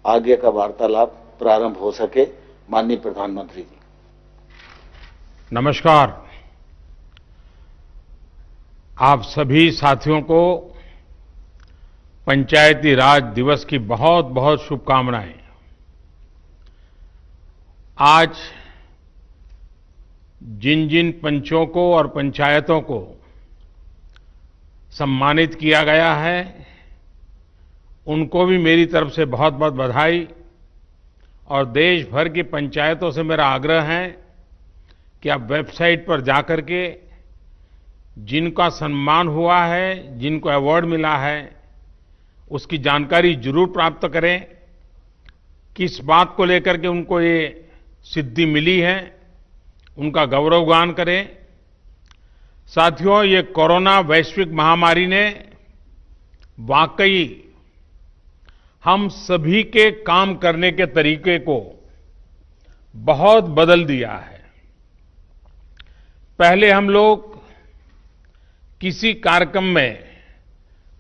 आगे का वार्तालाप प्रारंभ हो सके। माननीय प्रधानमंत्री जी। नमस्कार। आप सभी साथियों को पंचायती राज दिवस की बहुत बहुत शुभकामनाएं। आज जिन जिन पंचों को और पंचायतों को सम्मानित किया गया है, उनको भी मेरी तरफ से बहुत बहुत बधाई। और देश भर की पंचायतों से मेरा आग्रह है कि आप वेबसाइट पर जाकर के जिनका सम्मान हुआ है, जिनको अवार्ड मिला है, उसकी जानकारी जरूर प्राप्त करें। किस बात को लेकर के उनको ये सिद्धि मिली है, उनका गौरवगान करें। साथियों, ये कोरोना वैश्विक महामारी ने वाकई हम सभी के काम करने के तरीके को बहुत बदल दिया है। पहले हम लोग किसी कार्यक्रम में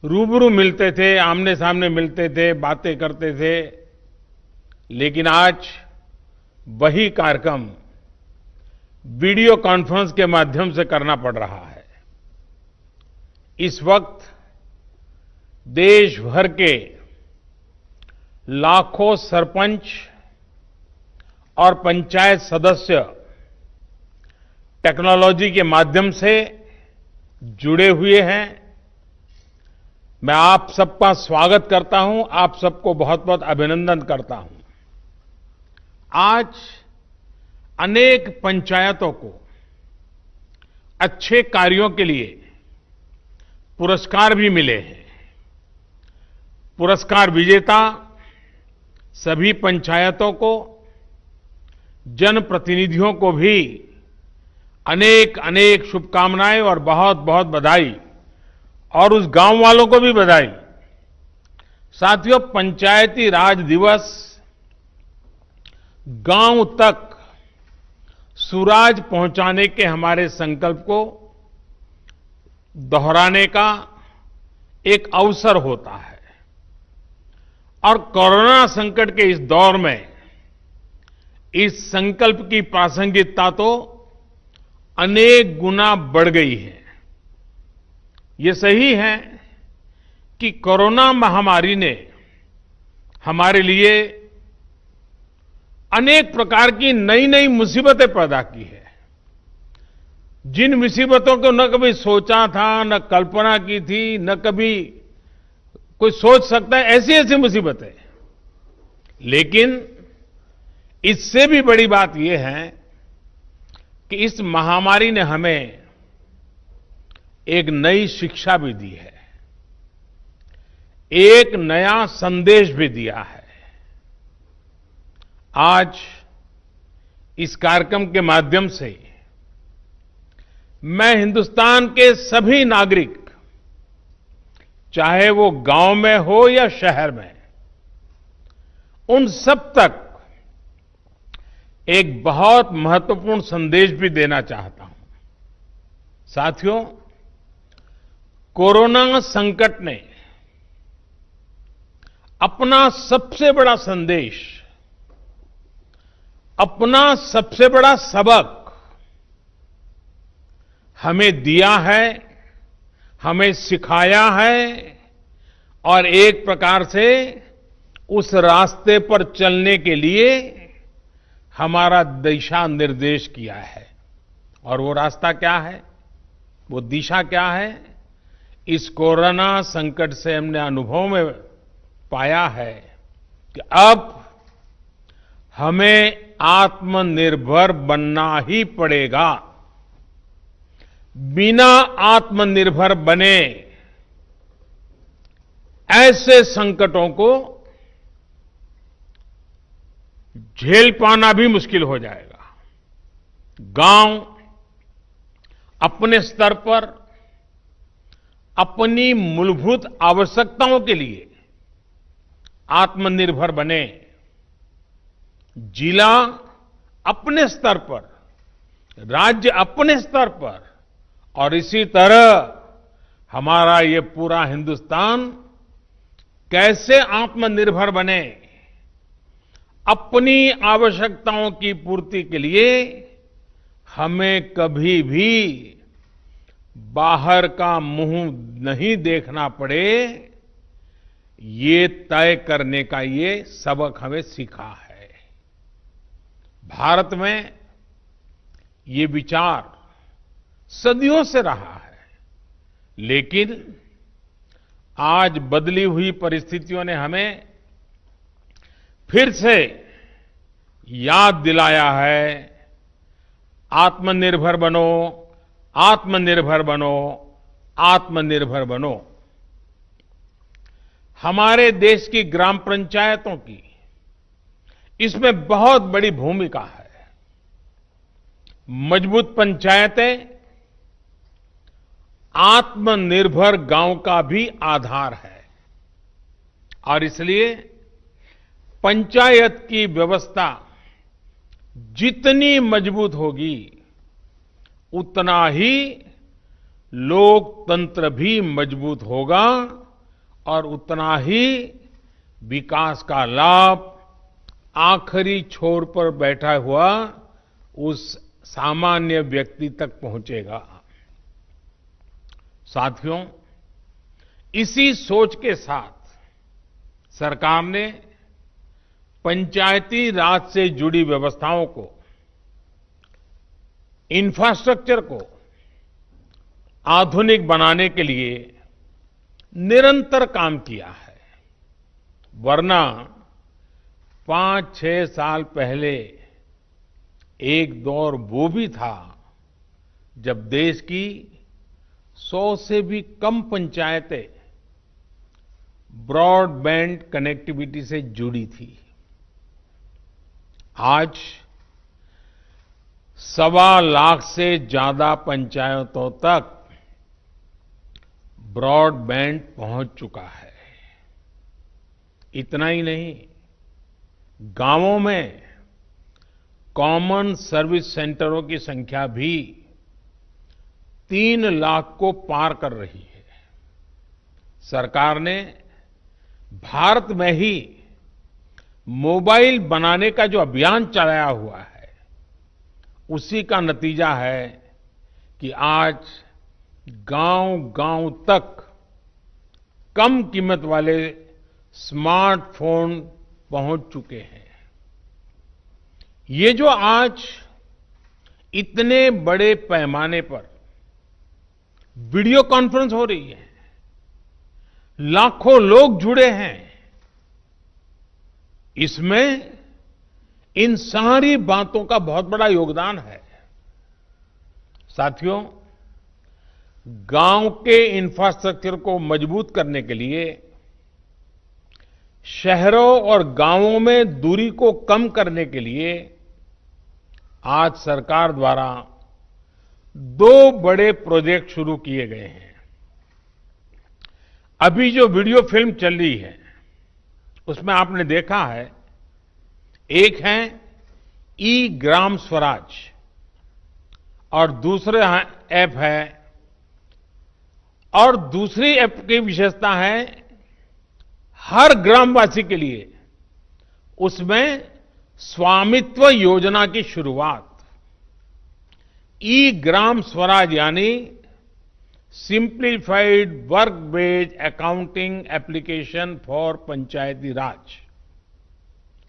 रूबरू मिलते थे, आमने सामने मिलते थे, बातें करते थे, लेकिन आज वही कार्यक्रम वीडियो कॉन्फ्रेंस के माध्यम से करना पड़ रहा है। इस वक्त देश भर के लाखों सरपंच और पंचायत सदस्य टेक्नोलॉजी के माध्यम से जुड़े हुए हैं। मैं आप सबका स्वागत करता हूं, आप सबको बहुत बहुत अभिनंदन करता हूं। आज अनेक पंचायतों को अच्छे कार्यों के लिए पुरस्कार भी मिले हैं। पुरस्कार विजेता सभी पंचायतों को, जनप्रतिनिधियों को भी अनेक अनेक शुभकामनाएं और बहुत बहुत बधाई, और उस गांव वालों को भी बधाई। साथियों, पंचायती राज दिवस गांव तक सुराज पहुंचाने के हमारे संकल्प को दोहराने का एक अवसर होता है। और कोरोना संकट के इस दौर में इस संकल्प की प्रासंगिकता तो अनेक गुना बढ़ गई है। ये सही है कि कोरोना महामारी ने हमारे लिए अनेक प्रकार की नई नई मुसीबतें पैदा की है। जिन मुसीबतों को न कभी सोचा था, न कल्पना की थी, न कभी कोई सोच सकता है, ऐसी ऐसी मुसीबतें। लेकिन इससे भी बड़ी बात यह है कि इस महामारी ने हमें एक नई शिक्षा भी दी है, एक नया संदेश भी दिया है। आज इस कार्यक्रम के माध्यम से मैं हिंदुस्तान के सभी नागरिक, चाहे वो गांव में हो या शहर में, उन सब तक एक बहुत महत्वपूर्ण संदेश भी देना चाहता हूं। साथियों, कोरोना संकट ने अपना सबसे बड़ा संदेश, अपना सबसे बड़ा सबक हमें दिया है, हमें सिखाया है, और एक प्रकार से उस रास्ते पर चलने के लिए हमारा दिशा निर्देश किया है। और वो रास्ता क्या है, वो दिशा क्या है? इस कोरोना संकट से हमने अनुभव में पाया है कि अब हमें आत्मनिर्भर बनना ही पड़ेगा। बिना आत्मनिर्भर बने ऐसे संकटों को झेल पाना भी मुश्किल हो जाएगा। गांव अपने स्तर पर अपनी मूलभूत आवश्यकताओं के लिए आत्मनिर्भर बने, जिला अपने स्तर पर, राज्य अपने स्तर पर, और इसी तरह हमारा ये पूरा हिंदुस्तान कैसे आत्मनिर्भर बने, अपनी आवश्यकताओं की पूर्ति के लिए हमें कभी भी बाहर का मुंह नहीं देखना पड़े, ये तय करने का ये सबक हमें सीखा है। भारत में ये विचार सदियों से रहा है, लेकिन आज बदली हुई परिस्थितियों ने हमें फिर से याद दिलाया है, आत्मनिर्भर बनो, आत्मनिर्भर बनो, आत्मनिर्भर बनो। हमारे देश की ग्राम पंचायतों की इसमें बहुत बड़ी भूमिका है। मजबूत पंचायतें आत्मनिर्भर गांव का भी आधार है और इसलिए पंचायत की व्यवस्था जितनी मजबूत होगी, उतना ही लोकतंत्र भी मजबूत होगा और उतना ही विकास का लाभ आखिरी छोर पर बैठा हुआ उस सामान्य व्यक्ति तक पहुंचेगा। साथियों, इसी सोच के साथ सरकार ने पंचायती राज से जुड़ी व्यवस्थाओं को, इंफ्रास्ट्रक्चर को आधुनिक बनाने के लिए निरंतर काम किया है। वरना 5-6 साल पहले एक दौर वो भी था जब देश की 100 से भी कम पंचायतें ब्रॉडबैंड कनेक्टिविटी से जुड़ी थी। आज 1.25 लाख से ज्यादा पंचायतों तक ब्रॉडबैंड पहुंच चुका है। इतना ही नहीं, गांवों में कॉमन सर्विस सेंटरों की संख्या भी 3 लाख को पार कर रही है। सरकार ने भारत में ही मोबाइल बनाने का जो अभियान चलाया हुआ है, उसी का नतीजा है कि आज गांव-गांव तक कम कीमत वाले स्मार्टफोन पहुंच चुके हैं। ये जो आज इतने बड़े पैमाने पर वीडियो कॉन्फ्रेंस हो रही है, लाखों लोग जुड़े हैं, इसमें इन सारी बातों का बहुत बड़ा योगदान है। साथियों, गांव के इंफ्रास्ट्रक्चर को मजबूत करने के लिए शहरों और गांवों में दूरी को कम करने के लिए आज सरकार द्वारा 2 बड़े प्रोजेक्ट शुरू किए गए हैं। अभी जो वीडियो फिल्म चल रही है, उसमें आपने देखा है, एक है ई ग्राम स्वराज और दूसरा ऐप है, और दूसरी ऐप की विशेषता है हर ग्रामवासी के लिए उसमें स्वामित्व योजना की शुरुआत। ई ग्राम स्वराज यानी simplified work based accounting application for Panchayati Raj.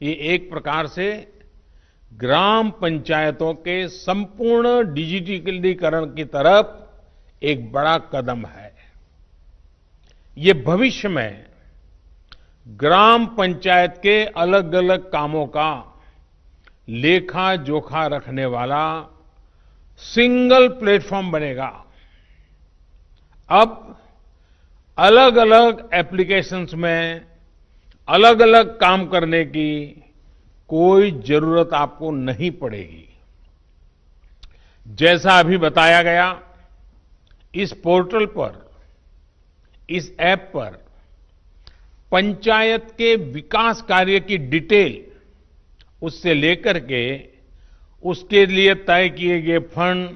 ये एक प्रकार से ग्राम पंचायतों के संपूर्ण डिजिटलीकरण की तरफ एक बड़ा कदम है। ये भविष्य में ग्राम पंचायत के अलग अलग कामों का लेखा जोखा रखने वाला सिंगल प्लेटफॉर्म बनेगा। अब अलग अलग एप्लीकेशंस में अलग अलग काम करने की कोई जरूरत आपको नहीं पड़ेगी। जैसा अभी बताया गया, इस पोर्टल पर, इस ऐप पर पंचायत के विकास कार्य की डिटेल, उससे लेकर के उसके लिए तय किए गए फंड,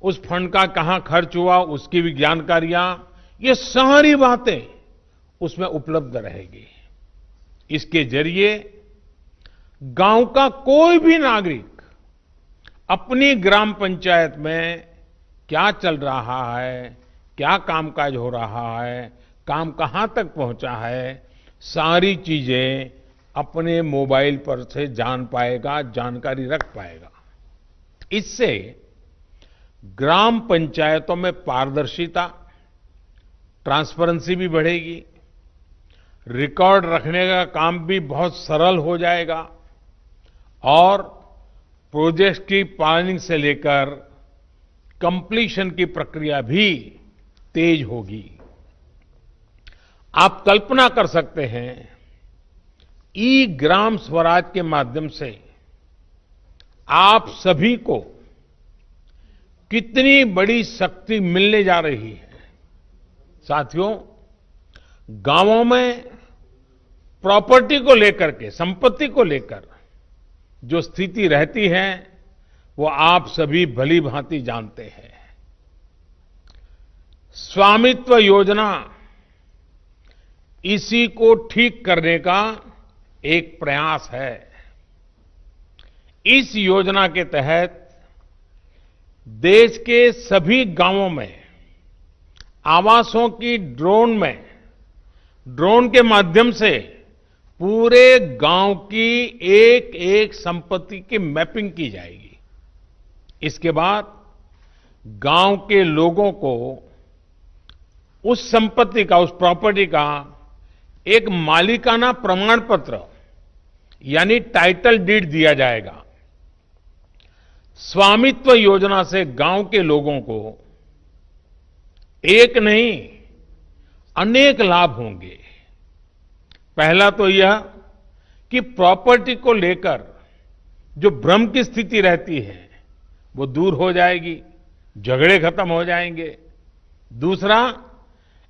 उस फंड का कहां खर्च हुआ, उसकी भी जानकारियां, ये सारी बातें उसमें उपलब्ध रहेगी। इसके जरिए गांव का कोई भी नागरिक अपनी ग्राम पंचायत में क्या चल रहा है, क्या कामकाज हो रहा है, काम कहां तक पहुंचा है, सारी चीजें अपने मोबाइल पर से जान पाएगा, जानकारी रख पाएगा। इससे ग्राम पंचायतों में पारदर्शिता, ट्रांसपेरेंसी भी बढ़ेगी, रिकॉर्ड रखने का काम भी बहुत सरल हो जाएगा और प्रोजेक्ट की प्लानिंग से लेकर कंप्लीशन की प्रक्रिया भी तेज होगी। आप कल्पना कर सकते हैं, ई ग्राम स्वराज के माध्यम से आप सभी को कितनी बड़ी शक्ति मिलने जा रही है। साथियों, गांवों में प्रॉपर्टी को लेकर के, संपत्ति को लेकर जो स्थिति रहती है वो आप सभी भली भांति जानते हैं। स्वामित्व योजना इसी को ठीक करने का एक प्रयास है। इस योजना के तहत देश के सभी गांवों में आवासों की ड्रोन के माध्यम से पूरे गांव की एक एक संपत्ति की मैपिंग की जाएगी। इसके बाद गांव के लोगों को उस संपत्ति का, उस प्रॉपर्टी का एक मालिकाना प्रमाण पत्र यानी टाइटल डीड दिया जाएगा। स्वामित्व योजना से गांव के लोगों को एक नहीं अनेक लाभ होंगे। पहला तो यह कि प्रॉपर्टी को लेकर जो भ्रम की स्थिति रहती है वो दूर हो जाएगी, झगड़े खत्म हो जाएंगे। दूसरा,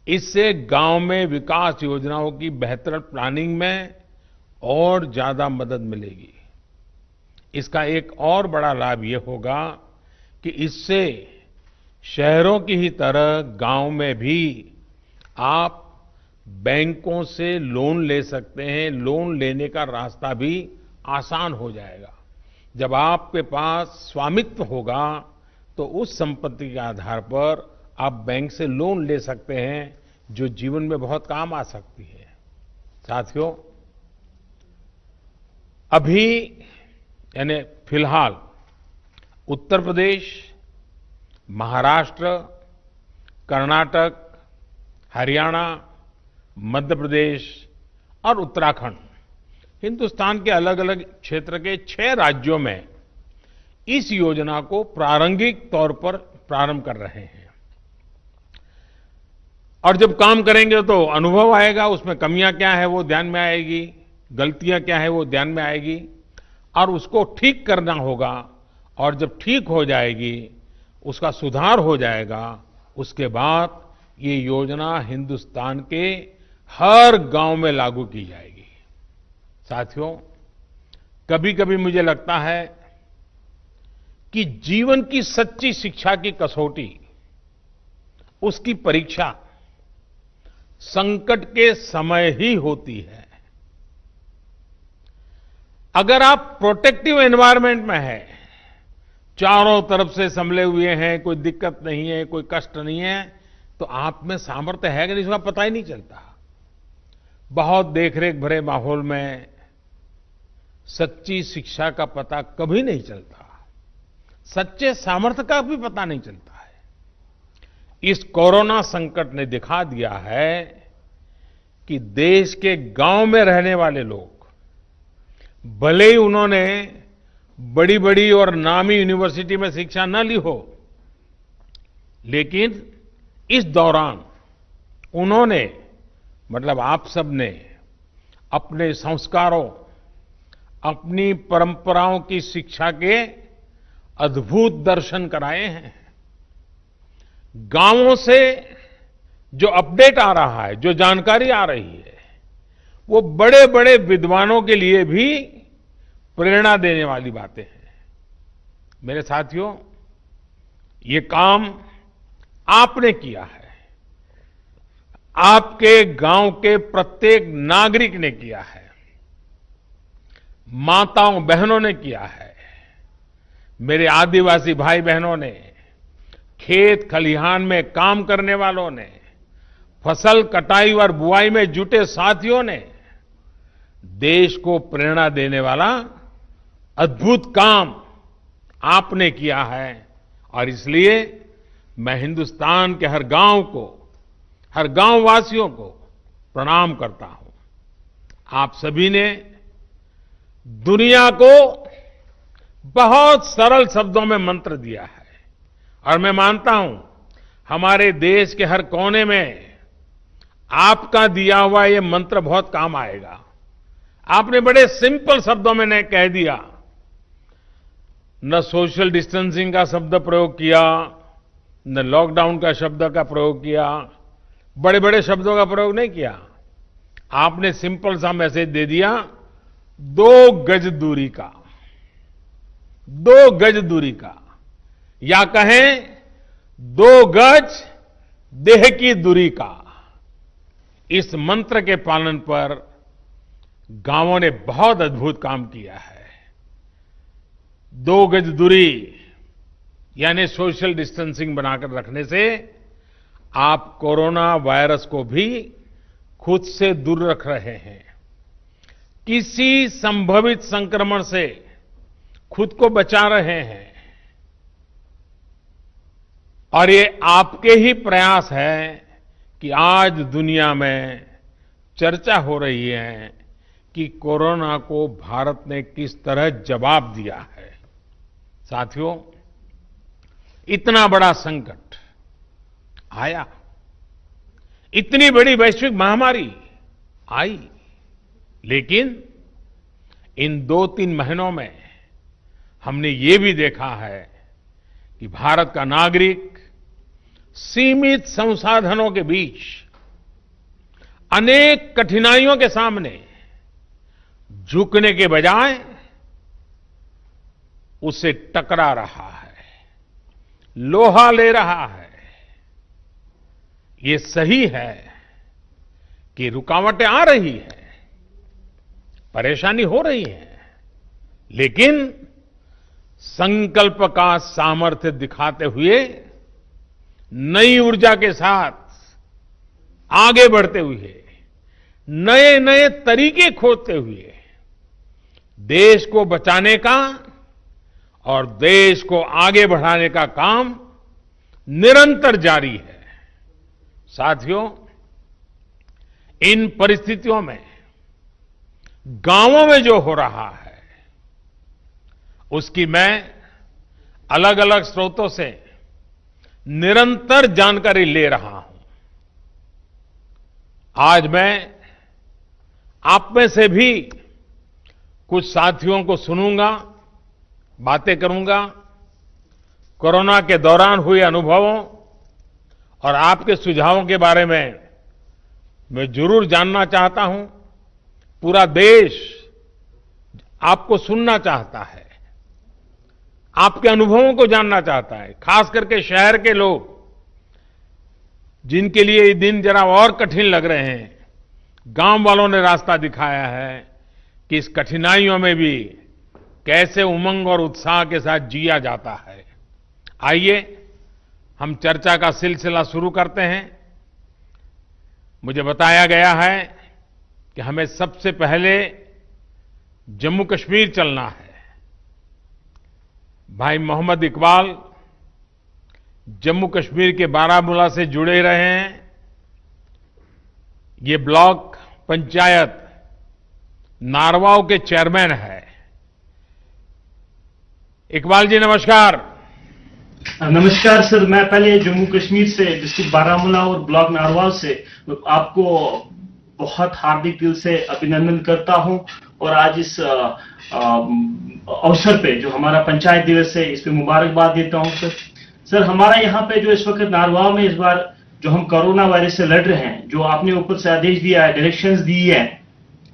इससे गांव में विकास योजनाओं की बेहतर प्लानिंग में और ज्यादा मदद मिलेगी। इसका एक और बड़ा लाभ ये होगा कि इससे शहरों की ही तरह गांव में भी आप बैंकों से लोन ले सकते हैं। लोन लेने का रास्ता भी आसान हो जाएगा। जब आपके पास स्वामित्व होगा तो उस संपत्ति के आधार पर आप बैंक से लोन ले सकते हैं जो जीवन में बहुत काम आ सकती है। साथियों, अभी यानी फिलहाल उत्तर प्रदेश, महाराष्ट्र, कर्नाटक, हरियाणा, मध्य प्रदेश और उत्तराखंड, हिंदुस्तान के अलग अलग क्षेत्र के 6 राज्यों में इस योजना को प्रारंभिक तौर पर प्रारंभ कर रहे हैं। और जब काम करेंगे तो अनुभव आएगा, उसमें कमियां क्या है वो ध्यान में आएगी, गलतियां क्या है वो ध्यान में आएगी और उसको ठीक करना होगा। और जब ठीक हो जाएगी, उसका सुधार हो जाएगा, उसके बाद ये योजना हिंदुस्तान के हर गांव में लागू की जाएगी। साथियों, कभी कभी मुझे लगता है कि जीवन की सच्ची शिक्षा की कसौटी, उसकी परीक्षा संकट के समय ही होती है। अगर आप प्रोटेक्टिव एनवायरनमेंट में हैं, चारों तरफ से संभले हुए हैं, कोई दिक्कत नहीं है, कोई कष्ट नहीं है, तो आप में सामर्थ्य है कि नहीं इसका पता ही नहीं चलता। बहुत देखरेख भरे माहौल में सच्ची शिक्षा का पता कभी नहीं चलता, सच्चे सामर्थ्य का भी पता नहीं चलता है। इस कोरोना संकट ने दिखा दिया है कि देश के गांव में रहने वाले लोग, भले ही उन्होंने बड़ी बड़ी और नामी यूनिवर्सिटी में शिक्षा न ली हो, लेकिन इस दौरान उन्होंने, मतलब आप सबने अपने संस्कारों, अपनी परंपराओं की शिक्षा के अद्भुत दर्शन कराए हैं। गांवों से जो अपडेट आ रहा है, जो जानकारी आ रही है, वो बड़े बड़े विद्वानों के लिए भी प्रेरणा देने वाली बातें हैं। मेरे साथियों, ये काम आपने किया है, आपके गांव के प्रत्येक नागरिक ने किया है। माताओं बहनों ने किया है। मेरे आदिवासी भाई बहनों ने, खेत खलिहान में काम करने वालों ने, फसल कटाई और बुआई में जुटे साथियों ने देश को प्रेरणा देने वाला अद्भुत काम आपने किया है। और इसलिए मैं हिंदुस्तान के हर गांव को, हर गांव वासियों को प्रणाम करता हूं। आप सभी ने दुनिया को बहुत सरल शब्दों में मंत्र दिया है और मैं मानता हूं हमारे देश के हर कोने में आपका दिया हुआ ये मंत्र बहुत काम आएगा। आपने बड़े सिंपल शब्दों में ने कह दिया, न सोशल डिस्टेंसिंग का शब्द प्रयोग किया, न लॉकडाउन का शब्द का प्रयोग किया, बड़े बड़े शब्दों का प्रयोग नहीं किया। आपने सिंपल सा मैसेज दे दिया, 2 गज दूरी का, 2 गज दूरी का, या कहें 2 गज देह की दूरी का। इस मंत्र के पालन पर गांवों ने बहुत अद्भुत काम किया है। 2 गज दूरी यानी सोशल डिस्टेंसिंग बनाकर रखने से आप कोरोना वायरस को भी खुद से दूर रख रहे हैं। किसी संभावित संक्रमण से खुद को बचा रहे हैं। और ये आपके ही प्रयास है कि आज दुनिया में चर्चा हो रही है कि कोरोना को भारत ने किस तरह जवाब दिया है। साथियों, इतना बड़ा संकट आया, इतनी बड़ी वैश्विक महामारी आई, लेकिन इन 2-3 महीनों में हमने ये भी देखा है कि भारत का नागरिक सीमित संसाधनों के बीच अनेक कठिनाइयों के सामने झुकने के बजाय उससे टकरा रहा है, लोहा ले रहा है। ये सही है कि रुकावटें आ रही हैं, परेशानी हो रही है, लेकिन संकल्प का सामर्थ्य दिखाते हुए नई ऊर्जा के साथ आगे बढ़ते हुए, नए नए तरीके खोजते हुए देश को बचाने का और देश को आगे बढ़ाने का काम निरंतर जारी है। साथियों, इन परिस्थितियों में गांवों में जो हो रहा है उसकी मैं अलग अलग स्रोतों से निरंतर जानकारी ले रहा हूं। आज मैं आप में से भी कुछ साथियों को सुनूंगा, बातें करूंगा, कोरोना के दौरान हुए अनुभवों और आपके सुझावों के बारे में मैं जरूर जानना चाहता हूं। पूरा देश आपको सुनना चाहता है, आपके अनुभवों को जानना चाहता है, खास करके शहर के लोग जिनके लिए ये दिन जरा और कठिन लग रहे हैं। गांव वालों ने रास्ता दिखाया है कि इस कठिनाइयों में भी कैसे उमंग और उत्साह के साथ जिया जाता है। आइए हम चर्चा का सिलसिला शुरू करते हैं। मुझे बताया गया है कि हमें सबसे पहले जम्मू कश्मीर चलना है। भाई मोहम्मद इकबाल जम्मू कश्मीर के बारामूला से जुड़े रहे हैं। ये ब्लॉक पंचायत नारवाव के चेयरमैन है। इकबाल जी नमस्कार। नमस्कार सर, मैं पहले जम्मू कश्मीर से डिस्ट्रिक्ट बारामूला और ब्लॉक नारवाल से आपको बहुत हार्दिक दिल से अभिनंदन करता हूं और आज इस अवसर पे जो हमारा पंचायत दिवस है इस पे मुबारकबाद देता हूं सर। हमारा यहाँ पे जो इस वक्त नारवाल में इस बार जो हम कोरोना वायरस से लड़ रहे हैं, जो आपने ऊपर से आदेश दिया है, डायरेक्शंस दी है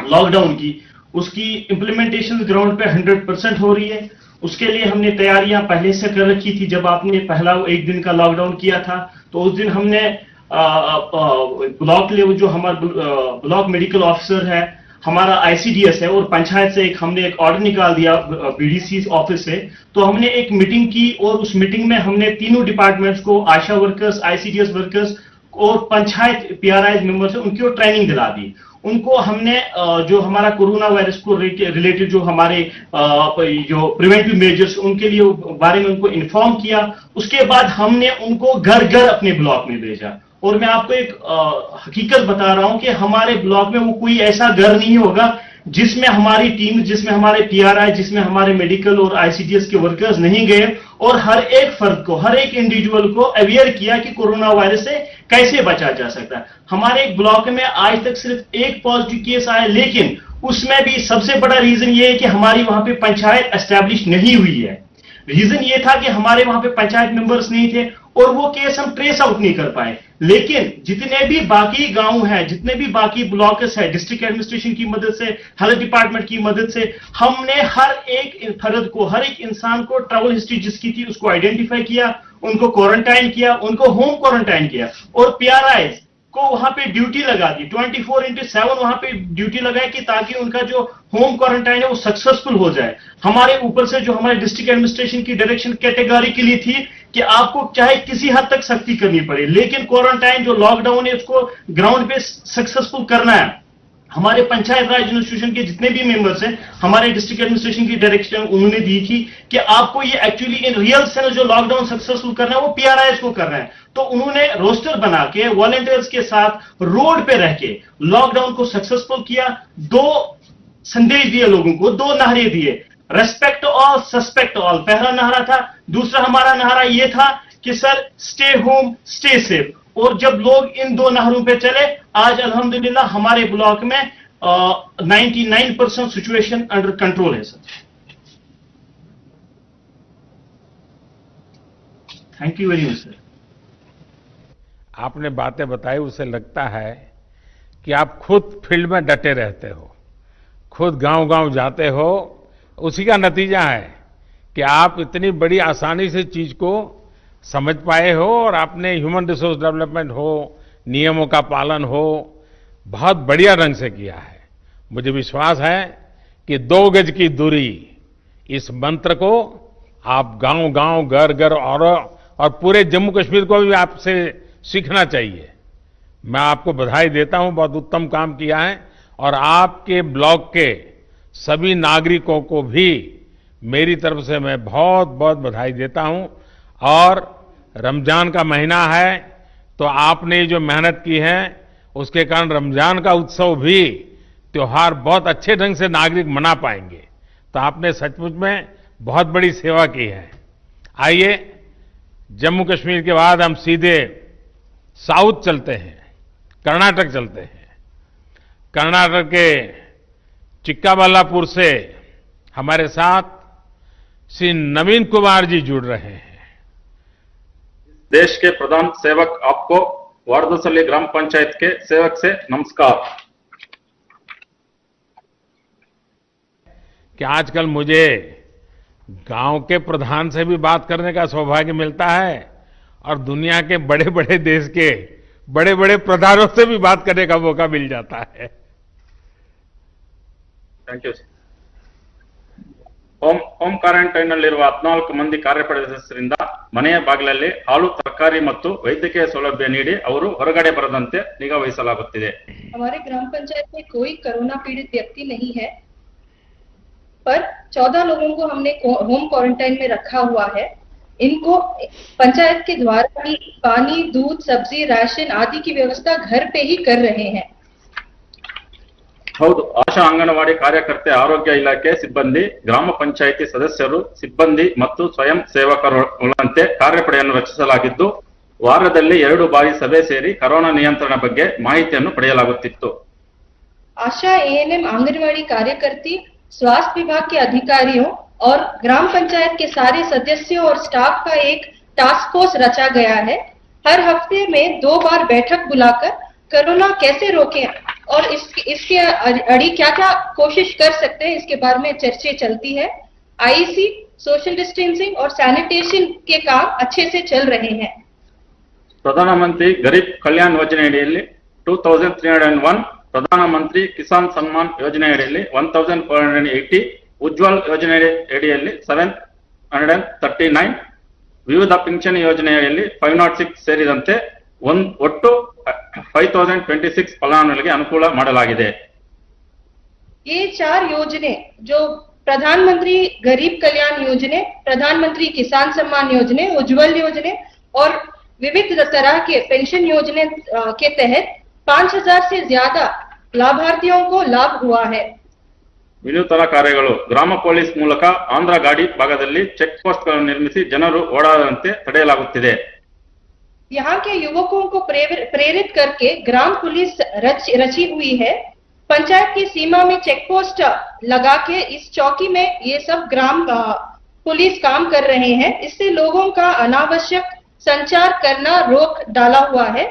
लॉकडाउन की, उसकी इम्प्लीमेंटेशन ग्राउंड पे 100% हो रही है। उसके लिए हमने तैयारियां पहले से कर रखी थी। जब आपने पहला 1 दिन का लॉकडाउन किया था तो उस दिन हमने ब्लॉक लेवल जो हमारा ब्लॉक मेडिकल ऑफिसर है, हमारा आईसीडीएस है और पंचायत से हमने एक ऑर्डर निकाल दिया बीडीसी ऑफिस से, तो हमने एक मीटिंग की और उस मीटिंग में हमने तीनों डिपार्टमेंट्स को, आशा वर्कर्स, आईसीडीएस वर्कर्स और पंचायत पीआरआई मेंबर्स है, उनको ट्रेनिंग दिला दी। उनको हमने जो हमारा कोरोना वायरस को रिलेटेड जो हमारे जो प्रिवेंटिव मेजर्स उनके लिए बारे में उनको इन्फॉर्म किया। उसके बाद हमने उनको घर घर अपने ब्लॉक में भेजा। और मैं आपको एक हकीकत बता रहा हूं कि हमारे ब्लॉक में वो कोई ऐसा घर नहीं होगा जिसमें हमारी टीम, जिसमें हमारे पीआरआई, जिसमें हमारे मेडिकल और आईसीडीएस के वर्कर्स नहीं गए और हर एक फर्द को, हर एक इंडिविजुअल को अवेयर किया कि कोरोना वायरस से कैसे बचा जा सकता है। हमारे एक ब्लॉक में आज तक सिर्फ एक पॉजिटिव केस आया, लेकिन उसमें भी सबसे बड़ा रीजन ये है कि हमारी वहां पे पंचायत एस्टैब्लिश नहीं हुई है। रीजन ये था कि हमारे वहां पे पंचायत मेंबर्स नहीं थे और वो केस हम ट्रेस आउट नहीं कर पाए। लेकिन जितने भी बाकी गांव हैं, जितने भी बाकी ब्लॉक्स है, डिस्ट्रिक्ट एडमिनिस्ट्रेशन की मदद से, हेल्थ डिपार्टमेंट की मदद से हमने हर एक फर्द को, हर एक इंसान को ट्रैवल हिस्ट्री जिसकी थी उसको आइडेंटिफाई किया, उनको क्वारंटाइन किया, उनको होम क्वारंटाइन किया और पीआरआई को वहां पे ड्यूटी लगा दी, 24/7 वहां पे ड्यूटी लगाई कि ताकि उनका जो होम क्वारंटाइन है वो सक्सेसफुल हो जाए। हमारे ऊपर से जो हमारे डिस्ट्रिक्ट एडमिनिस्ट्रेशन की डायरेक्शन कैटेगरिकली थी कि आपको चाहे किसी हद तक सख्ती करनी पड़े, लेकिन क्वारंटाइन जो लॉकडाउन है उसको ग्राउंड पे सक्सेसफुल करना है। हमारे पंचायत राज इंस्टीट्यूशन के जितने भी मेंबर्स हैं, हमारे डिस्ट्रिक्ट एडमिनिस्ट्रेशन की डायरेक्शन उन्होंने दी थी कि आपको ये एक्चुअली इन रियल सेंस जो लॉकडाउन सक्सेसफुल करना है वो पीआरआईएस को करना है। तो उन्होंने रोस्टर बना के वॉलंटियर्स के साथ रोड पे रह के लॉकडाउन को सक्सेसफुल किया। 2 संदेश दिए लोगों को, 2 नारे दिए, रेस्पेक्ट ऑल, सस्पेक्ट ऑल, पहला नारा था। दूसरा हमारा नारा यह था कि sir stay home stay safe. और जब लोग इन 2 नारों पे चले, आज अल्हम्दुलिल्लाह हमारे ब्लॉक में 99% सिचुएशन अंडर कंट्रोल है sir. Thank you very much sir. आपने बातें बताई, उससे लगता है कि आप खुद फील्ड में डटे रहते हो, खुद गांव-गांव जाते हो। उसी का नतीजा है कि आप इतनी बड़ी आसानी से चीज को समझ पाए हो और आपने ह्यूमन रिसोर्स डेवलपमेंट हो, नियमों का पालन हो, बहुत बढ़िया ढंग से किया है। मुझे विश्वास है कि 2 गज की दूरी, इस मंत्र को आप गांव-गांव, घर-घर और पूरे जम्मू कश्मीर को भी आपसे सीखना चाहिए। मैं आपको बधाई देता हूं, बहुत उत्तम काम किया है। और आपके ब्लॉक के सभी नागरिकों को भी मेरी तरफ से मैं बहुत बहुत बधाई देता हूं। और रमजान का महीना है, तो आपने जो मेहनत की है उसके कारण रमजान का उत्सव भी, त्योहार बहुत अच्छे ढंग से नागरिक मना पाएंगे। तो आपने सचमुच में बहुत बड़ी सेवा की है। आइए, जम्मू कश्मीर के बाद हम सीधे साउथ चलते हैं, कर्नाटक चलते हैं। कर्नाटक के चिक्काबल्लापुर से हमारे साथ श्री नवीन कुमार जी जुड़ रहे हैं। देश के प्रधान सेवक आपको वारदसल्ली ग्राम पंचायत के सेवक से नमस्कार। कि आजकल मुझे गांव के प्रधान से भी बात करने का सौभाग्य मिलता है और दुनिया के बड़े बड़े देश के बड़े बड़े प्रधानों से भी बात करने का मौका मिल जाता है। ಥ್ಯಾಂಕ್ ಯು ಹೋಮ್ ಕ್ವಾರಂಟೈನ್ ನಲ್ಲಿರುವ 14 ಮಂದಿ ಕಾರ್ಯಪಡೆ ಸದಸ್ಯರಿಂದ ಮನೆಯ ಬಾಗಿಲಲ್ಲಿ ಹಾಲು, ತರಕಾರಿ ಮತ್ತು ವೈದ್ಯಕೀಯ ಸೌಲಭ್ಯ ನೀಡಿ ಅವರು ಹೊರಗಡೆ ಬರದಂತೆ ನಿಗಾ ವಹಿಸಲಾಗುತ್ತಿದೆ। हमारे ग्राम पंचायत में कोई कोरोना पीड़ित व्यक्ति नहीं है, पर 14 लोगों को हमने होम क्वारंटाइन में रखा हुआ है। इनको पंचायत के द्वारा ही पानी, दूध, सब्जी, राशन आदि की व्यवस्था घर पे ही कर रहे हैं। ಹೌದು, ಆಶಾ ಅಂಗನವಾಡಿ ಕಾರ್ಯಕರ್ತೆ, ಆರೋಗ್ಯ ಇಲಾಖೆ ಸಿಬ್ಬಂದಿ, ಗ್ರಾಮ ಪಂಚಾಯಿತಿ ಸದಸ್ಯರು, ಸಿಬ್ಬಂದಿ ಮತ್ತು ಸ್ವಯಂ ಸೇವಕರುಗಳಂತೆ ಕಾರ್ಯಪಡೆಯನ್ನು ರಚಿಸಲಾಗಿದ್ದು, ವಾರದಲ್ಲಿ 2 ಬಾರಿ ಸಭೆ ಸೇರಿ ಕೊರೋನಾ ನಿಯಂತ್ರಣ ಬಗ್ಗೆ ಮಾಹಿತಿಯನ್ನು ಪಡೆಯಲಾಗುತ್ತಿತ್ತು। आशा एएनएम आंगनवाड़ी कार्यकर्ती, स्वास्थ्य विभाग के अधिकारियों और ग्राम पंचायत के सारे सदस्यों और स्टाफ का एक टास्क फोर्स रचा गया है। हर हफ्ते में 2 बार बैठक बुलाकर कोरोना कैसे रोकें और इसके अड़ी क्या क्या कोशिश कर सकते हैं इसके बारे में चर्चा चलती है। आईसी, सोशल डिस्टेंसिंग और सैनिटेशन के काम अच्छे से चल रहे हैं। ಪ್ರಧಾನಮಂತ್ರಿ ಗರೀಬ್ ಕಲ್ಯಾಣ್ ಯೋಜನೆಯಡಿಯಲ್ಲಿ 2301 ಪ್ರಧಾನಮಂತ್ರಿ ಕಿಸಾನ್ ಸಮ್ಮಾನ್ ಯೋಜನೆ ಅಡಿಯಲ್ಲಿ 1480, ಉಜ್ವಲ್ ಯೋಜನೆ ಅಡಿಯಲ್ಲಿ 739, ವಿವಿಧ ಪಿಂಚಣಿ ಯೋಜನೆಯಲ್ಲಿ 506 ಸೇರಿದಂತೆ ಒಟ್ಟು 5026 ಫಲಾನುಭವಿಗಳಿಗೆ ಅನುಕೂಲ ಮಾಡಲಾಗಿದೆ. ये 4 योजने जो प्रधानमंत्री गरीब कल्याण योजने, प्रधानमंत्री किसान सम्मान योजने, उज्जवल योजने और विविध तरह के पेंशन योजने के तहत 5000 से ज्यादा लाभार्थियों को लाभ हुआ है. ವಿನೂತನ ಕಾರ್ಯಗಳು ಗ್ರಾಮ ಪೊಲೀಸ್ ಮೂಲಕ ಆಂಧ್ರ ಗಾಡಿ ಭಾಗದಲ್ಲಿ ಚೆಕ್ ಪೋಸ್ಟ್ ಗಳನ್ನು ನಿರ್ಮಿಸಿ ಜನರು ಓಡಾಡದಂತೆ ತಡೆಯಲಾಗುತ್ತಿದೆ. यहाँ के युवकों को प्रेरित करके ग्राम पुलिस रची हुई है. पंचायत की सीमा में चेक पोस्ट लगा के इस चौकी में ये सब ग्राम पुलिस काम कर रहे हैं. इससे लोगों का अनावश्यक संचार करना रोक डाला हुआ है.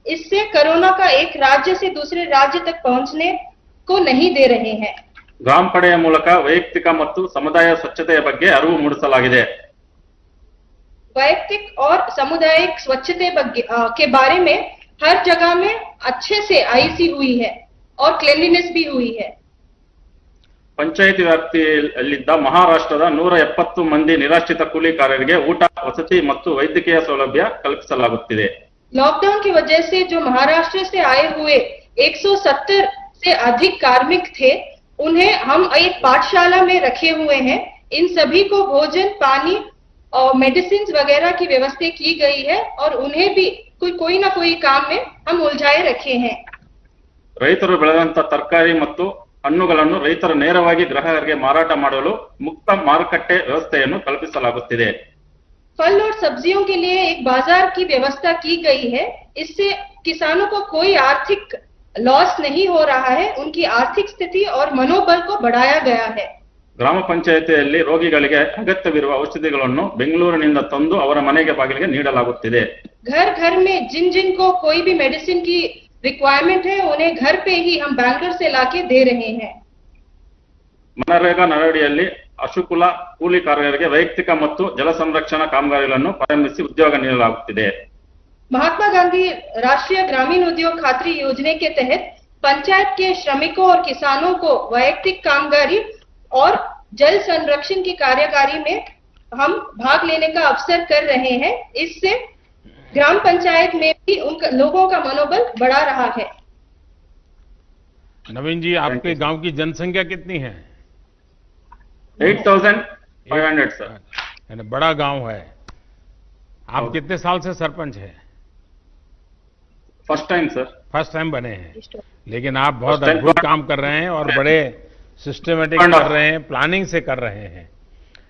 इससे कोरोना का एक राज्य से दूसरे राज्य तक पहुंचने को नहीं दे रहे हैं. ಗ್ರಾಮ ಪಡೆಯ ಮೂಲಕ ವೈಯಕ್ತಿಕ ಮತ್ತು ಸಮುದಾಯ ಸ್ವಚ್ಛತೆಯ ಬಗ್ಗೆ ಅರಿವು ಮೂಡಿಸಲಾಗಿದೆ. वैयक्तिक और सामुदायिक स्वच्छता के बारे में हर जगह में अच्छे से आईसी हुई है और क्लीनलीनेस भी हुई है. ಪಂಚಾಯಿತಿ ವ್ಯಾಪ್ತಿಯಲ್ಲಿದ್ದ ಮಹಾರಾಷ್ಟ್ರದ 170 ಮಂದಿ ನಿರಾಶ್ರಿತ ಕೂಲಿಕಾರರಿಗೆ ಊಟ, ವಸತಿ ಮತ್ತು ವೈದ್ಯಕೀಯ ಸೌಲಭ್ಯ ಕಲ್ಪಿಸಲಾಗುತ್ತಿದೆ. लॉकडाउन की वजह से जो महाराष्ट्र से आए हुए 170 से अधिक कार्मिक थे, उन्हें हम एक पाठशाला में रखे हुए हैं. इन सभी को भोजन, पानी और मेडिसिन वगैरह की व्यवस्था की गई है और उन्हें भी कोई ना कोई काम में हम उलझाए रखे हैं. ರೈತರು ಬೆಳೆದಂತ ತರಕಾರಿ ಮತ್ತು ಹಣ್ಣುಗಳನ್ನು ರೈತರು ನೇರವಾಗಿ ಗ್ರಾಹಕರಿಗೆ ಮಾರಾಟ ಮಾಡಲು ಮುಕ್ತ ಮಾರುಕಟ್ಟೆ ವ್ಯವಸ್ಥೆಯನ್ನು ಕಲ್ಪಿಸಲಾಗುತ್ತಿದೆ. फल और सब्जियों के लिए एक बाजार की व्यवस्था की गई है. इससे किसानों को कोई आर्थिक लॉस नहीं हो रहा है. उनकी आर्थिक स्थिति और मनोबल को बढ़ाया गया है. ಗ್ರಾಮ ಪಂಚಾಯಿತಿಯಲ್ಲಿ ರೋಗಿಗಳಿಗೆ ಅಗತ್ಯವಿರುವ ಔಷಧಿಗಳನ್ನು ಬೆಂಗಳೂರಿನಿಂದ ತಂದು ಅವರ ಮನೆಗೆ ಬಾಗಿಲಿಗೆ ನೀಡಲಾಗುತ್ತಿದೆ. घर घर में जिन जिन को कोई भी मेडिसिन की रिक्वायरमेंट है, उन्हें घर पे ही हम बैंगलोर से लाके दे रहे हैं. ಮನರೇಗಾ ನರಡಿಯಲ್ಲಿ ಅಶುಕುಲ ಕೂಲಿಕಾರರಿಗೆ ವೈಯಕ್ತಿಕ ಮತ್ತು ಜಲ ಸಂರಕ್ಷಣಾ ಕಾಮಗಾರಿಗಳನ್ನು ಪ್ರಾರಂಭಿಸಿ ಉದ್ಯೋಗ ನೀಡಲಾಗುತ್ತಿದೆ. महात्मा गांधी राष्ट्रीय ग्रामीण उद्योग खातरी योजना के तहत पंचायत के श्रमिकों और किसानों को वैयक्तिक कामगारी और जल संरक्षण की कार्यकारी में हम भाग लेने का अवसर कर रहे हैं. इससे ग्राम पंचायत में भी उन लोगों का मनोबल बढ़ा रहा है. नवीन जी, आपके गांव की जनसंख्या कितनी है? 8500 सर. यानी बड़ा गांव है. आप कितने साल से सरपंच हैं? First time sir. First time बने हैं, लेकिन आप बहुत First time. अद्भुत काम कर रहे हैं और बड़े सिस्टमेटिक कर रहे हैं, प्लानिंग से कर रहे हैं.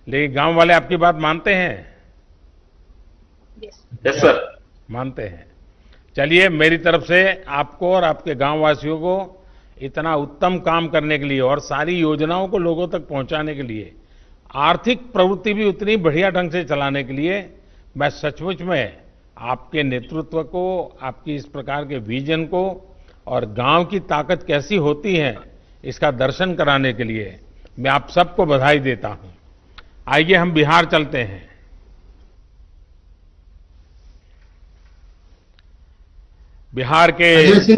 लेकिन गांव वाले आपकी बात मानते हैं? Yes sir. मानते हैं. चलिए, मेरी तरफ से आपको और आपके गांव वासियों को इतना उत्तम काम करने के लिए और सारी योजनाओं को लोगों तक पहुंचाने के लिए, आर्थिक प्रवृत्ति भी उतनी बढ़िया ढंग से चलाने के लिए मैं सचमुच में आपके नेतृत्व को, आपकी इस प्रकार के विजन को और गांव की ताकत कैसी होती है इसका दर्शन कराने के लिए मैं आप सबको बधाई देता हूं. आइए हम बिहार चलते हैं. बिहार के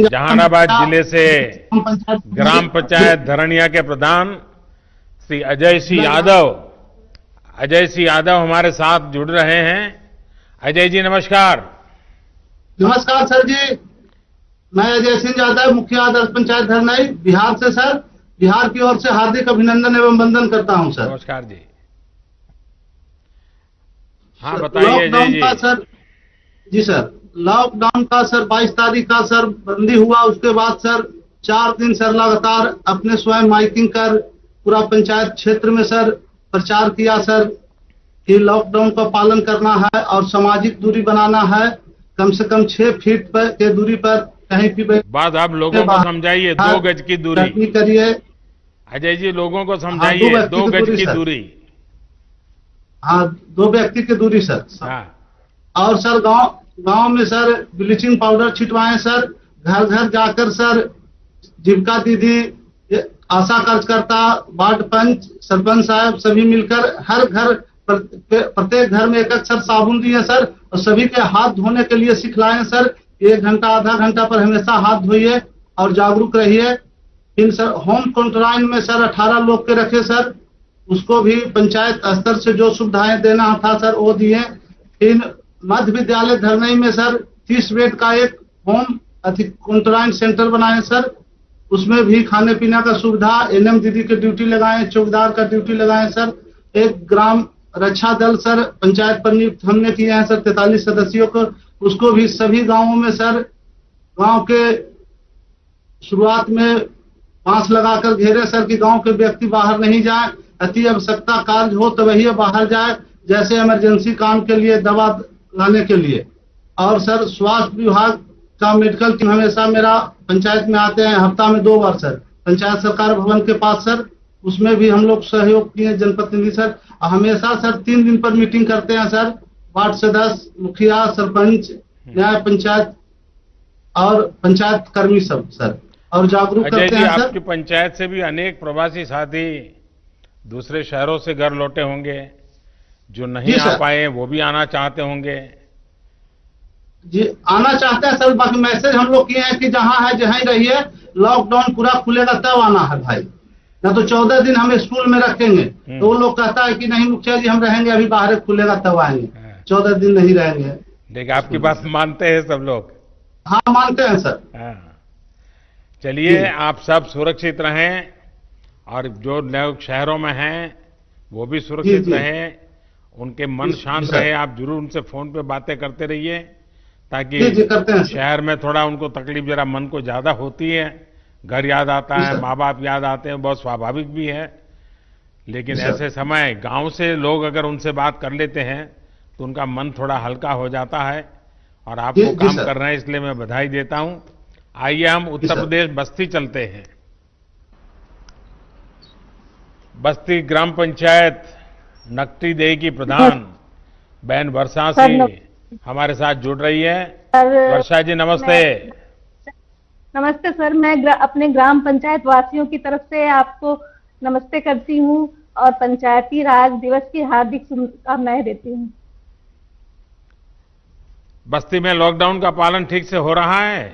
जहानाबाद जिले से ग्राम पंचायत धरनिया के प्रधान श्री अजय सिंह यादव हमारे साथ जुड़ रहे हैं. अजय जी नमस्कार. नमस्कार सर जी, मैं अजय सिंह यादव, मुखिया आदर्श पंचायत धरनाई, बिहार से सर. बिहार की ओर से हार्दिक अभिनंदन एवं वंदन करता हूं सर. नमस्कार जी. हाँ बताइए अजय जी. सर जी सर, लॉकडाउन का सर 22 तारीख का सर बंदी हुआ. उसके बाद सर 4 दिन सर लगातार अपने स्वयं माइकिंग कर पूरा पंचायत क्षेत्र में सर प्रचार किया सर कि लॉकडाउन का पालन करना है और सामाजिक दूरी बनाना है. कम से कम 6 फीट पर के दूरी पर कहीं भी बात आप लोगों को समझाइए. 2 गज की दूरी करिए. अजय जी लोगों को समझाइए. 2 गज की दूरी. हाँ, 2 व्यक्ति की दूरी सर. हाँ. और सर गांव में सर ब्लीचिंग पाउडर छिटवाएं सर. घर घर जाकर सर जीविका दीदी, आशा कार्यकर्ता, वार्ड पंच, सरपंच साहब सभी मिलकर हर घर प्रत्येक घर में एक सर साबुन दिए सर और सभी के हाथ धोने के लिए सिखलाएं सर. 1 घंटा आधा घंटा पर हमेशा हाथ धोइए और जागरूक रहिए। फिर सर होम क्वारंटाइन में सर 18 लोग के रखे सर, उसको भी पंचायत स्तर से जो सुविधाएं देना था सर वो दिए। फिर मध्य विद्यालय धरनई में सर 30 बेड का एक होम क्वारंटाइन सेंटर बनाए सर, उसमें भी खाने पीने का सुविधा, एनएम दीदी की ड्यूटी लगाए, चौकीदार का ड्यूटी लगाए सर। एक ग्राम रक्षा दल सर पंचायत पर नियुक्त हमने किए हैं सर 43 सदस्यों को, उसको भी सभी गांवों में सर गांव के शुरुआत में बांस लगाकर घेरे सर कि गांव के व्यक्ति बाहर नहीं जाए, अति आवश्यकता कार्य हो तो वही बाहर जाए, जैसे इमरजेंसी काम के लिए दवा लाने के लिए। और सर स्वास्थ्य विभाग का मेडिकल टीम हमेशा मेरा पंचायत में आते हैं, हफ्ता में 2 बार सर पंचायत सरकार भवन के पास सर, उसमें भी हम लोग सहयोग किए जनप्रतिनिधि सर। हमेशा सर 3 दिन पर मीटिंग करते हैं सर, वार्ड सदस्य, मुखिया, सरपंच, न्याय पंचायत और पंचायत कर्मी सब सर, और जागरूक अजय करते जी, हैं सर। आपकी पंचायत से भी अनेक प्रवासी साथी दूसरे शहरों से घर लौटे होंगे, जो नहीं जी आ सर। पाए वो भी आना चाहते होंगे। जी आना चाहते हैं सर, बाकी मैसेज हम लोग किए हैं कि जहां है जहां ही रहिए, लॉकडाउन पूरा खुलेगा तब आना है भाई, ना तो 14 दिन हम स्कूल में रखेंगे। तो वो लोग कहता है कि नहीं मुखिया जी हम रहेंगे, अभी बाहर खुलेगा तब आएंगे, 14 दिन नहीं रहेंगे। देखिए आपकी बात मानते हैं सब लोग। हाँ मानते हैं सर। हाँ। चलिए जी। आप सब सुरक्षित रहें, और जो लोग शहरों में हैं वो भी सुरक्षित जी। रहें, उनके मन जी, शांत जी सर। रहे। आप जरूर उनसे फोन पे बातें करते रहिए, ताकि जी करते हैं सर। शहर में थोड़ा उनको तकलीफ जरा मन को ज्यादा होती है, घर याद आता जी है, सर। माँ बाप याद आते हैं, बहुत स्वाभाविक भी है। लेकिन जी सर। ऐसे समय गांव से लोग अगर उनसे बात कर लेते हैं तो उनका मन थोड़ा हल्का हो जाता है, और आप जी, वो जी काम सर। कर रहे हैं, इसलिए मैं बधाई देता हूं। आइए हम उत्तर सर। प्रदेश बस्ती चलते हैं। बस्ती ग्राम पंचायत नकटी देही की प्रधान बहन वर्षा सर, सिंह हमारे साथ जुड़ रही है। सर वर्षा जी नमस्ते। नमस्ते सर, मैं अपने ग्राम पंचायत वासियों की तरफ से आपको नमस्ते करती हूँ और पंचायती राज दिवस की हार्दिक शुभकामनाएं देती हूँ। बस्ती में लॉकडाउन का पालन ठीक से हो रहा है?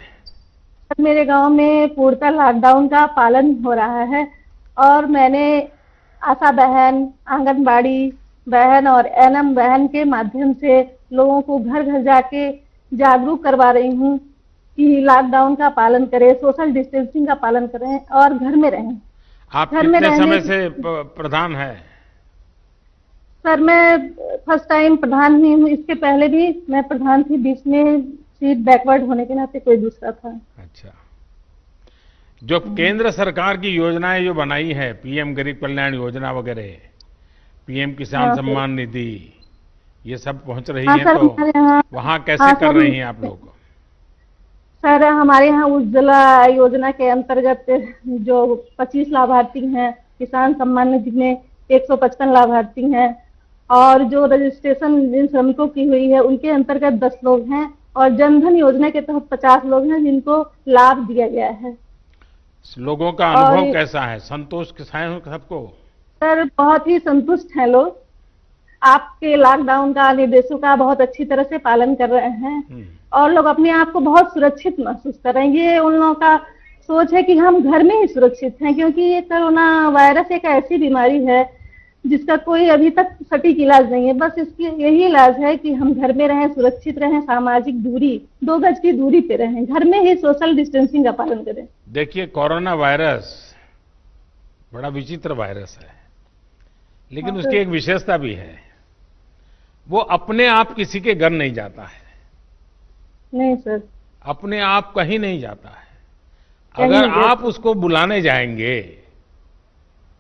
सर मेरे गांव में पूर्णतः लॉकडाउन का पालन हो रहा है, और मैंने आशा बहन, आंगनबाड़ी बहन और एनएम बहन के माध्यम से लोगों को घर घर जाके जागरूक करवा रही हूँ कि लॉकडाउन का पालन करें, सोशल डिस्टेंसिंग का पालन करें और घर में रहें। आप घर में कितने रहने समय की- से प्रधान है? सर मैं फर्स्ट टाइम प्रधान हुई हूँ, इसके पहले भी मैं प्रधान थी, बीच में सीट बैकवर्ड होने के नाते कोई दूसरा था। अच्छा, जो केंद्र सरकार की योजनाएं जो बनाई है, पीएम गरीब कल्याण योजना वगैरह, पीएम किसान हाँ, सम्मान निधि, ये सब पहुंच रही हाँ है, सर, तो हमारे यहाँ वहां कैसे हाँ, कर सर, रही हैं आप लोग? सर हमारे यहाँ उज्ज्वला योजना के अंतर्गत जो 25 लाभार्थी हैं, किसान सम्मान निधि में 155 लाभार्थी हैं, और जो रजिस्ट्रेशन जिन श्रमिकों की हुई है उनके अंतर्गत 10 लोग हैं, और जनधन योजना के तहत 50 लोग हैं जिनको लाभ दिया गया है। लोगों का अनुभव और- कैसा है? संतोष है सबको? सर बहुत ही संतुष्ट हैं लोग, आपके लॉकडाउन का निर्देशों का बहुत अच्छी तरह से पालन कर रहे हैं, और लोग अपने आप को बहुत सुरक्षित महसूस कर रहे हैं। ये उन लोगों का सोच है कि हम घर में ही सुरक्षित हैं, क्योंकि ये कोरोना वायरस एक ऐसी बीमारी है जिसका कोई अभी तक सटीक इलाज नहीं है। बस इसकी यही इलाज है कि हम घर में रहें, सुरक्षित रहें, सामाजिक दूरी 2 गज की दूरी पे रहें, घर में ही सोशल डिस्टेंसिंग का पालन करें। देखिए, कोरोना वायरस बड़ा विचित्र वायरस है, लेकिन हाँ, उसकी एक विशेषता भी है, वो अपने आप किसी के घर नहीं जाता है, नहीं सर, अपने आप कहीं नहीं जाता है। कहीं अगर नहीं आप उसको बुलाने जाएंगे,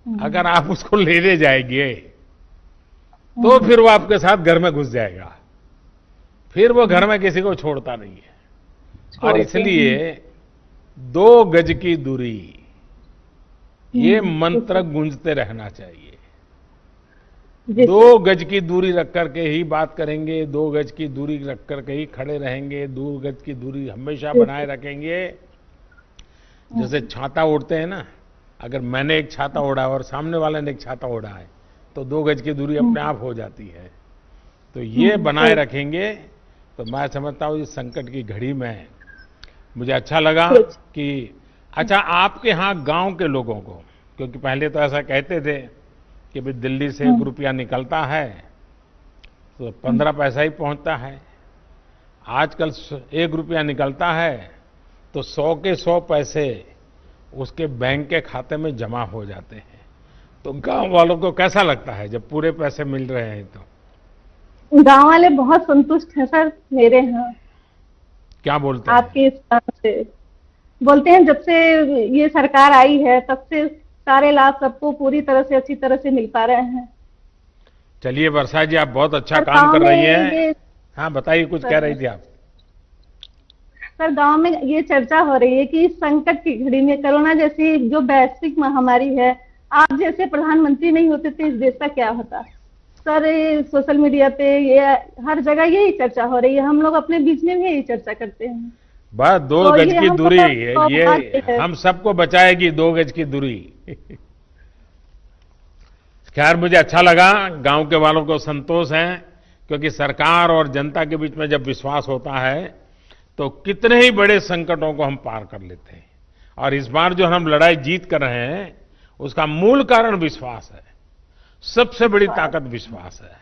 अगर आप उसको लेने जाएंगे, तो फिर वो आपके साथ घर में घुस जाएगा, फिर वो घर में किसी को छोड़ता नहीं है। और इसलिए 2 गज की दूरी, ये मंत्र गूंजते रहना चाहिए। जी 2 गज की दूरी रख करके ही बात करेंगे, 2 गज की दूरी रख करके ही खड़े रहेंगे, 2 गज की दूरी हमेशा बनाए रखेंगे। जैसे छाता ओढ़ते हैं ना, अगर मैंने एक छाता ओढ़ा और सामने वाले ने एक छाता ओढ़ा है, तो 2 गज की दूरी अपने आप हो जाती है। तो ये बनाए रखेंगे तो मैं समझता हूँ इस संकट की घड़ी में मुझे अच्छा लगा कि अच्छा, आपके यहाँ गांव के लोगों को, क्योंकि पहले तो ऐसा कहते थे कि भाई दिल्ली से 1 रुपया निकलता है तो 15 पैसा ही पहुंचता है। आजकल 1 रुपया निकलता है तो 100 के 100 पैसे उसके बैंक के खाते में जमा हो जाते हैं। तो गांव वालों को कैसा लगता है जब पूरे पैसे मिल रहे हैं? तो गांव वाले बहुत संतुष्ट हैं सर मेरे यहाँ। क्या बोलते हैं? आपके इस काम से बोलते हैं जब से ये सरकार आई है तब से सारे लाभ सबको पूरी तरह से अच्छी तरह से मिल पा रहे हैं। चलिए वर्षा जी, आप बहुत अच्छा सर, काम गाँव कर रही में हैं। ये- हाँ बताइए, कुछ कह रही थी आप। सर, गांव में ये चर्चा हो रही है कि इस संकट की घड़ी में कोरोना जैसी जो वैश्विक महामारी है, आप जैसे प्रधानमंत्री नहीं होते तो इस देश का क्या होता। सर, ये सोशल मीडिया पे ये हर जगह यही चर्चा हो रही है, हम लोग अपने बीच में भी यही चर्चा करते हैं। बस 2 तो गज ये की हमको दूरी तो है, सौभाग्य ये है। हम सबको बचाएगी 2 गज की दूरी। खैर, मुझे अच्छा लगा, गांव के वालों को संतोष है, क्योंकि सरकार और जनता के बीच में जब विश्वास होता है तो कितने ही बड़े संकटों को हम पार कर लेते हैं। और इस बार जो हम लड़ाई जीत कर रहे हैं उसका मूल कारण विश्वास है। सबसे बड़ी ताकत विश्वास है।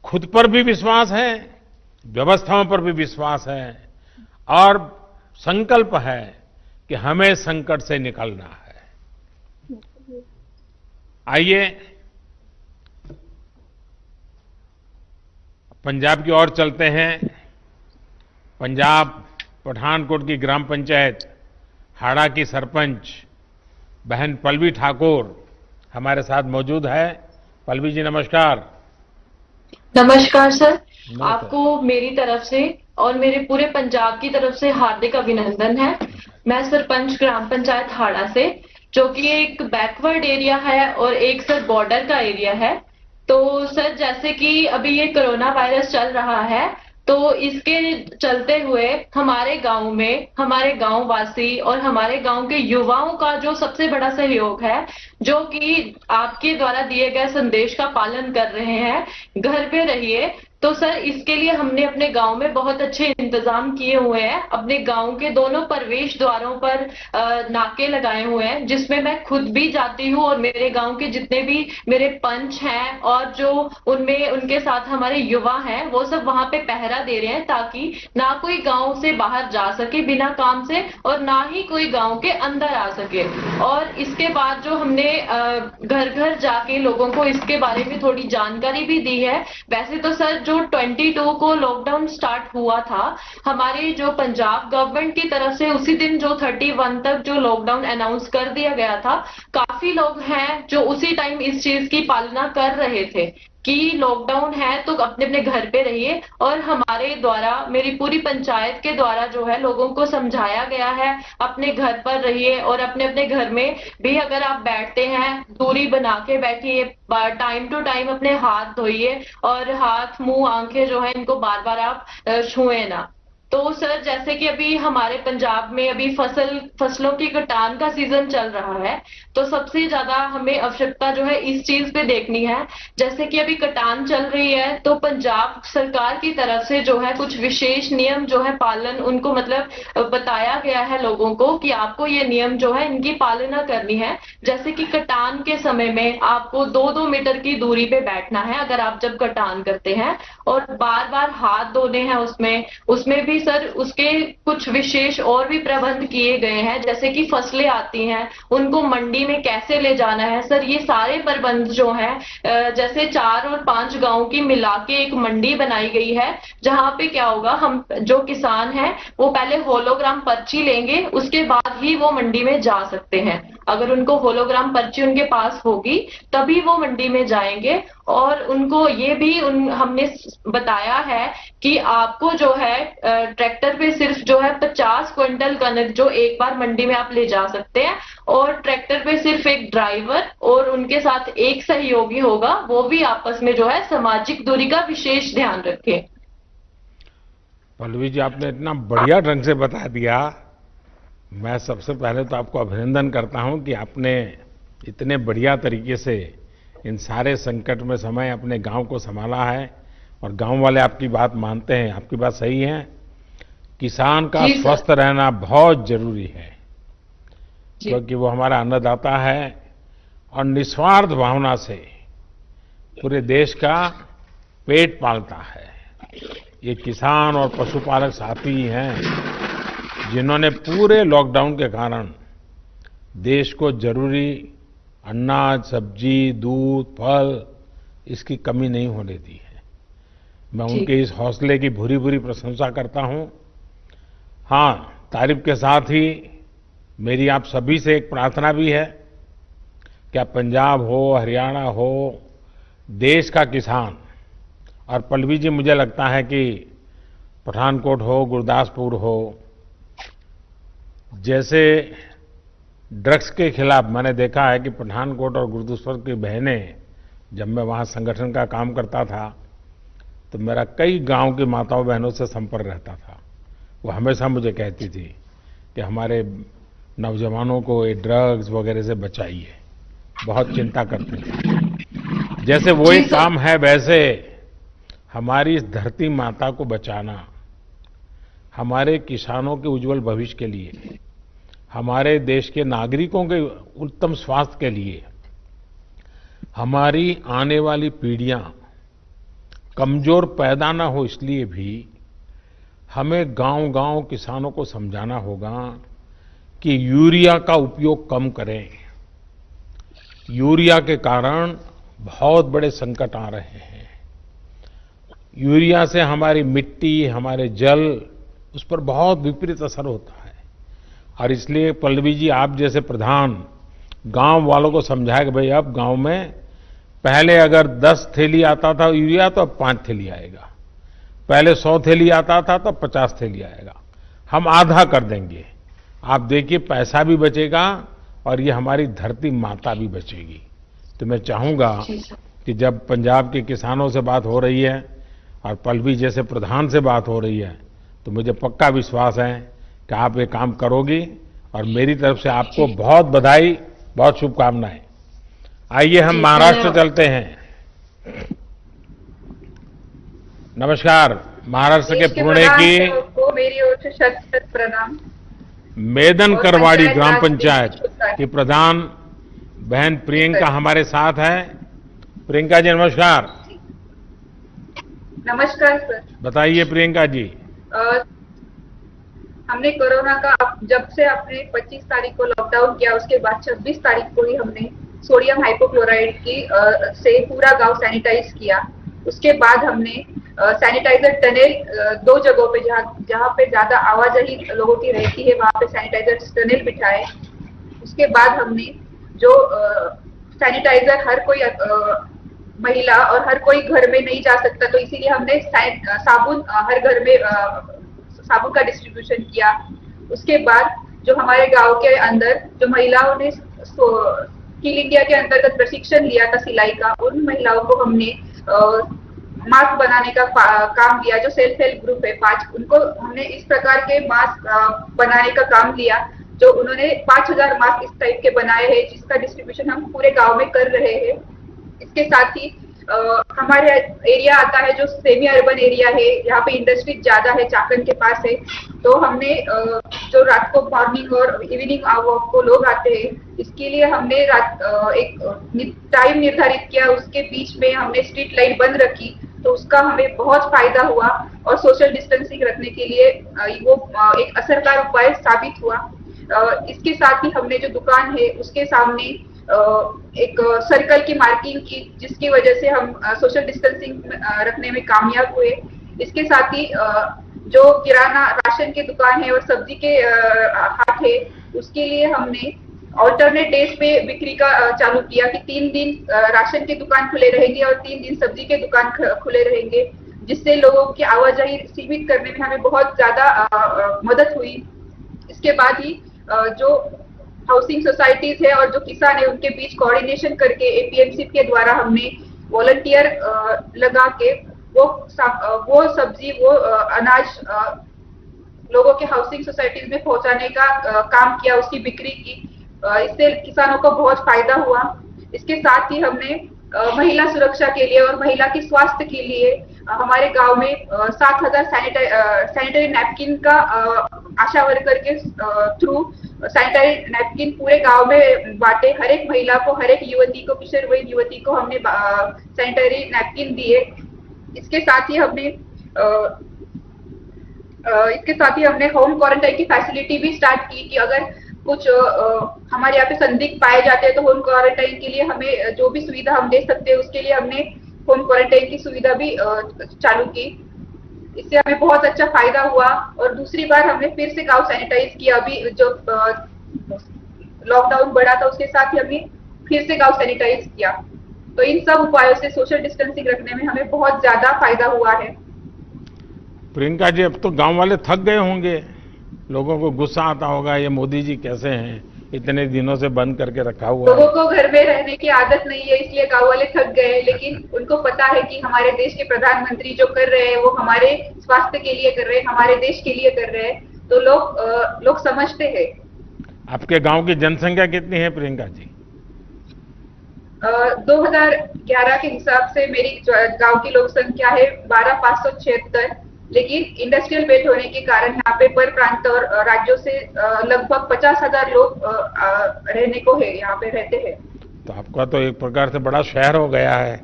खुद पर भी विश्वास है, व्यवस्थाओं पर भी विश्वास है, और संकल्प है कि हमें संकट से निकलना है। आइए पंजाब की ओर चलते हैं। पंजाब पठानकोट की ग्राम पंचायत हाड़ा की सरपंच बहन पल्लवी ठाकुर हमारे साथ मौजूद है। पल्लवी जी नमस्कार। नमस्कार सर, आपको मेरी तरफ से और मेरे पूरे पंजाब की तरफ से हार्दिक अभिनंदन है। मैं सरपंच ग्राम पंचायत हाड़ा से, जो कि एक बैकवर्ड एरिया है और एक सर बॉर्डर का एरिया है। तो सर, जैसे कि अभी ये कोरोना वायरस चल रहा है, तो इसके चलते हुए हमारे गांव में हमारे गांव वासी और हमारे गांव के युवाओं का जो सबसे बड़ा सहयोग है, जो कि आपके द्वारा दिए गए संदेश का पालन कर रहे हैं, घर पे रहिए। तो सर, इसके लिए हमने अपने गांव में बहुत अच्छे इंतजाम किए हुए हैं। अपने गांव के दोनों प्रवेश द्वारों पर नाके लगाए हुए हैं, जिसमें मैं खुद भी जाती हूँ और मेरे गांव के जितने भी मेरे पंच हैं और जो उनमें उनके साथ हमारे युवा हैं, वो सब वहां पे पहरा दे रहे हैं, ताकि ना कोई गांव से बाहर जा सके बिना काम से और ना ही कोई गांव के अंदर आ सके। और इसके बाद जो हमने घर घर जाके लोगों को इसके बारे में थोड़ी जानकारी भी दी है। वैसे तो सर, जो 22 को लॉकडाउन स्टार्ट हुआ था हमारे जो पंजाब गवर्नमेंट की तरफ से, उसी दिन जो 31 तक जो लॉकडाउन अनाउंस कर दिया गया था, काफी लोग हैं जो उसी टाइम इस चीज की पालना कर रहे थे कि लॉकडाउन है तो अपने अपने घर पे रहिए। और हमारे द्वारा, मेरी पूरी पंचायत के द्वारा जो है लोगों को समझाया गया है अपने घर पर रहिए और अपने अपने घर में भी अगर आप बैठते हैं दूरी बना के बैठिए, टाइम टू टाइम अपने हाथ धोइए और हाथ मुंह आंखें जो है इनको बार बार आप छुए ना। तो सर, जैसे कि अभी हमारे पंजाब में अभी फसलों की कटान का सीजन चल रहा है, तो सबसे ज्यादा हमें आवश्यकता जो है इस चीज पे देखनी है। जैसे कि अभी कटान चल रही है, तो पंजाब सरकार की तरफ से जो है कुछ विशेष नियम जो है पालन उनको मतलब बताया गया है लोगों को कि आपको ये नियम जो है इनकी पालना करनी है। जैसे कि कटान के समय में आपको 2-2 मीटर की दूरी पे बैठना है अगर आप जब कटान करते हैं, और बार बार हाथ धोने हैं। उसमें भी सर उसके कुछ विशेष और भी प्रबंध किए गए हैं। जैसे कि फसलें आती हैं उनको मंडी में कैसे ले जाना है, सर ये सारे प्रबंध जो हैं, जैसे 4 और 5 गांव की मिला के एक मंडी बनाई गई है, जहां पे क्या होगा, हम जो किसान हैं वो पहले होलोग्राम पर्ची लेंगे, उसके बाद ही वो मंडी में जा सकते हैं। अगर उनको होलोग्राम पर्ची उनके पास होगी तभी वो मंडी में जाएंगे। और उनको ये भी हमने बताया है कि आपको जो है ट्रैक्टर पे सिर्फ जो है 50 क्विंटल कनक जो एक बार मंडी में आप ले जा सकते हैं, और ट्रैक्टर पे सिर्फ एक ड्राइवर और उनके साथ एक सहयोगी होगा, वो भी आपस में जो है सामाजिक दूरी का विशेष ध्यान रखें। पल्लवी जी, आपने इतना बढ़िया ढंग से बता दिया। मैं सबसे पहले तो आपको अभिनंदन करता हूं कि आपने इतने बढ़िया तरीके से इन सारे संकट में समय अपने गांव को संभाला है, और गांव वाले आपकी बात मानते हैं। आपकी बात सही है, किसान का स्वस्थ रहना बहुत जरूरी है। क्योंकि वो हमारा अन्नदाता है और निस्वार्थ भावना से पूरे देश का पेट पालता है। ये किसान और पशुपालक साथी ही हैं जिन्होंने पूरे लॉकडाउन के कारण देश को जरूरी अनाज, सब्जी, दूध, फल इसकी कमी नहीं होने दी है। मैं उनके इस हौसले की भूरी भूरी प्रशंसा करता हूं। हाँ, तारीफ के साथ ही मेरी आप सभी से एक प्रार्थना भी है कि पंजाब हो, हरियाणा हो, देश का किसान, और पल्लवी जी मुझे लगता है कि पठानकोट हो, गुरदासपुर हो, जैसे ड्रग्स के खिलाफ मैंने देखा है कि पठानकोट और गुरदासपुर की बहनें, जब मैं वहां संगठन का काम करता था तो मेरा कई गांव की माताओं बहनों से संपर्क रहता था। वो हमेशा मुझे कहती थी कि हमारे नौजवानों को ये ड्रग्स वगैरह से बचाइए, बहुत चिंता करते थे। जैसे वो एक काम है, वैसे हमारी इस धरती माता को बचाना, हमारे किसानों के उज्जवल भविष्य के लिए, हमारे देश के नागरिकों के उत्तम स्वास्थ्य के लिए, हमारी आने वाली पीढ़ियां कमजोर पैदा ना हो, इसलिए भी हमें गांव-गांव किसानों को समझाना होगा कि यूरिया का उपयोग कम करें। यूरिया के कारण बहुत बड़े संकट आ रहे हैं। यूरिया से हमारी मिट्टी, हमारे जल, उस पर बहुत विपरीत असर होता है। और इसलिए पल्लवी जी, आप जैसे प्रधान गांव वालों को समझाए कि भाई अब गांव में पहले अगर 10 थैली आता था यूरिया तो अब 5 थैली आएगा, पहले 100 थैली आता था तो 50 थैली आएगा, हम आधा कर देंगे। आप देखिए पैसा भी बचेगा और ये हमारी धरती माता भी बचेगी। तो मैं चाहूंगा कि जब पंजाब के किसानों से बात हो रही है और पल्लवी जैसे प्रधान से बात हो रही है तो मुझे पक्का विश्वास है कि आप ये काम करोगी, और मेरी तरफ से आपको बहुत बधाई, बहुत शुभकामनाएं। आइए हम महाराष्ट्र चलते हैं। नमस्कार, महाराष्ट्र के पुणे की मेरी ओर से शत प्रणाम। मेदन करवाड़ी ग्राम पंचायत की प्रधान बहन प्रियंका हमारे साथ है। प्रियंका जी नमस्कार। नमस्कार सर। बताइए प्रियंका जी। हमने कोरोना का जब से आपने 25 तारीख को लॉकडाउन किया, उसके बाद 26 तारीख को ही हमने सोडियम हाइपोक्लोराइड की से पूरा गांव सैनिटाइज किया। उसके बाद हमने सैनिटाइजर टनल 2 जगहों पे जहाँ पे ज्यादा आवाजाही लोगों की रहती है वहां पे सैनिटाइजर टनल बिठाए। उसके बाद हमने जो सैनिटाइजर हर कोई महिला और हर कोई घर में नहीं जा सकता, तो इसीलिए हमने साबुन हर घर में साबुन का डिस्ट्रीब्यूशन किया। उसके बाद जो हमारे गांव के अंदर जो महिलाओं ने स्किल इंडिया के अंतर्गत प्रशिक्षण लिया था सिलाई का, उन महिलाओं को हमने मास्क बनाने का काम दिया। जो सेल्फ हेल्प ग्रुप है 5, उनको हमने इस प्रकार के मास्क बनाने का काम लिया, जो उन्होंने 5000 मास्क इस टाइप के बनाए हैं, जिसका डिस्ट्रीब्यूशन हम पूरे गांव में कर रहे हैं। इसके साथ ही हमारे एरिया आता है जो सेमी अर्बन एरिया है, यहाँ पे इंडस्ट्री ज्यादा है, चाकन के पास है, तो हमने जो रात को मॉर्निंग और इवनिंग वॉक को लोग आते हैं, इसके लिए हमने एक टाइम निर्धारित किया, उसके बीच में हमने स्ट्रीट लाइट बंद रखी, तो उसका हमें बहुत फायदा हुआ और सोशल डिस्टेंसिंग रखने के लिए वो एक असरदार उपाय साबित हुआ। इसके साथ ही हमने जो दुकान है उसके सामने एक सर्कल की मार्किंग की, जिसकी वजह से हम सोशल डिस्टेंसिंग रखने में कामयाब हुए। इसके साथ ही जो किराना राशन की दुकान है और सब्जी के हाट है, उसके लिए हमने ऑल्टरनेट डेज पे बिक्री का चालू किया कि 3 दिन राशन की दुकान खुले रहेंगे और 3 दिन सब्जी के दुकान खुले रहेंगे, जिससे लोगों की आवाजाही सीमित करने में हमें बहुत ज्यादा मदद हुई। इसके बाद ही जो हाउसिंग सोसाइटीज है और जो किसान है उनके बीच कोऑर्डिनेशन करके एपीएमसी के द्वारा हमने वॉलंटियर लगा के वो सब्जी वो अनाज लोगों के हाउसिंग सोसाइटीज में पहुंचाने का काम किया, उसकी बिक्री की। इससे किसानों को बहुत फायदा हुआ। इसके साथ ही हमने महिला सुरक्षा के लिए और महिला के स्वास्थ्य के लिए हमारे गांव में 7,000 सैनिटरी नैपकिन का आशा वर्कर के थ्रू सैनिटरी नैपकिन पूरे गांव में बांटे। हर एक महिला को, हर एक युवती को, किशोरवयीन युवती को हमने सैनिटरी नैपकिन दिए। इसके साथ ही हमने होम क्वारंटाइन की फैसिलिटी भी स्टार्ट की कि अगर कुछ हमारे यहाँ पे संदिग्ध पाए जाते हैं तो होम क्वारंटाइन के लिए हमें जो भी सुविधा हम दे सकते हैं उसके लिए हमने होम क्वारंटाइन की सुविधा भी चालू की। इससे हमें बहुत अच्छा फायदा हुआ। और दूसरी बार हमने फिर से गांव सैनिटाइज किया। अभी जो लॉकडाउन बढ़ा था उसके साथ ही हमने फिर से गांव सैनिटाइज किया। तो इन सब उपायों से सोशल डिस्टेंसिंग रखने में हमें बहुत ज्यादा फायदा हुआ है। प्रियंका जी, अब तो गांव वाले थक गए होंगे, लोगों को गुस्सा आता होगा, ये मोदी जी कैसे हैं, इतने दिनों से बंद करके रखा हुआ है। लोगों को घर में रहने की आदत नहीं है, इसलिए गांव वाले थक गए। लेकिन उनको पता है कि हमारे देश के प्रधानमंत्री जो कर रहे हैं वो हमारे स्वास्थ्य के लिए कर रहे हैं, हमारे देश के लिए कर रहे हैं। तो लोग समझते हैं। आपके गांव की जनसंख्या कितनी है प्रियंका जी? 2011 के हिसाब से मेरी गांव की लोक संख्या है 12,576, लेकिन इंडस्ट्रियल बेल्ट होने के कारण यहाँ पे पर प्रांत और राज्यों से लगभग 50,000 लोग रहने को है, यहाँ पे रहते हैं। तो आपका तो एक प्रकार से बड़ा शहर हो गया है।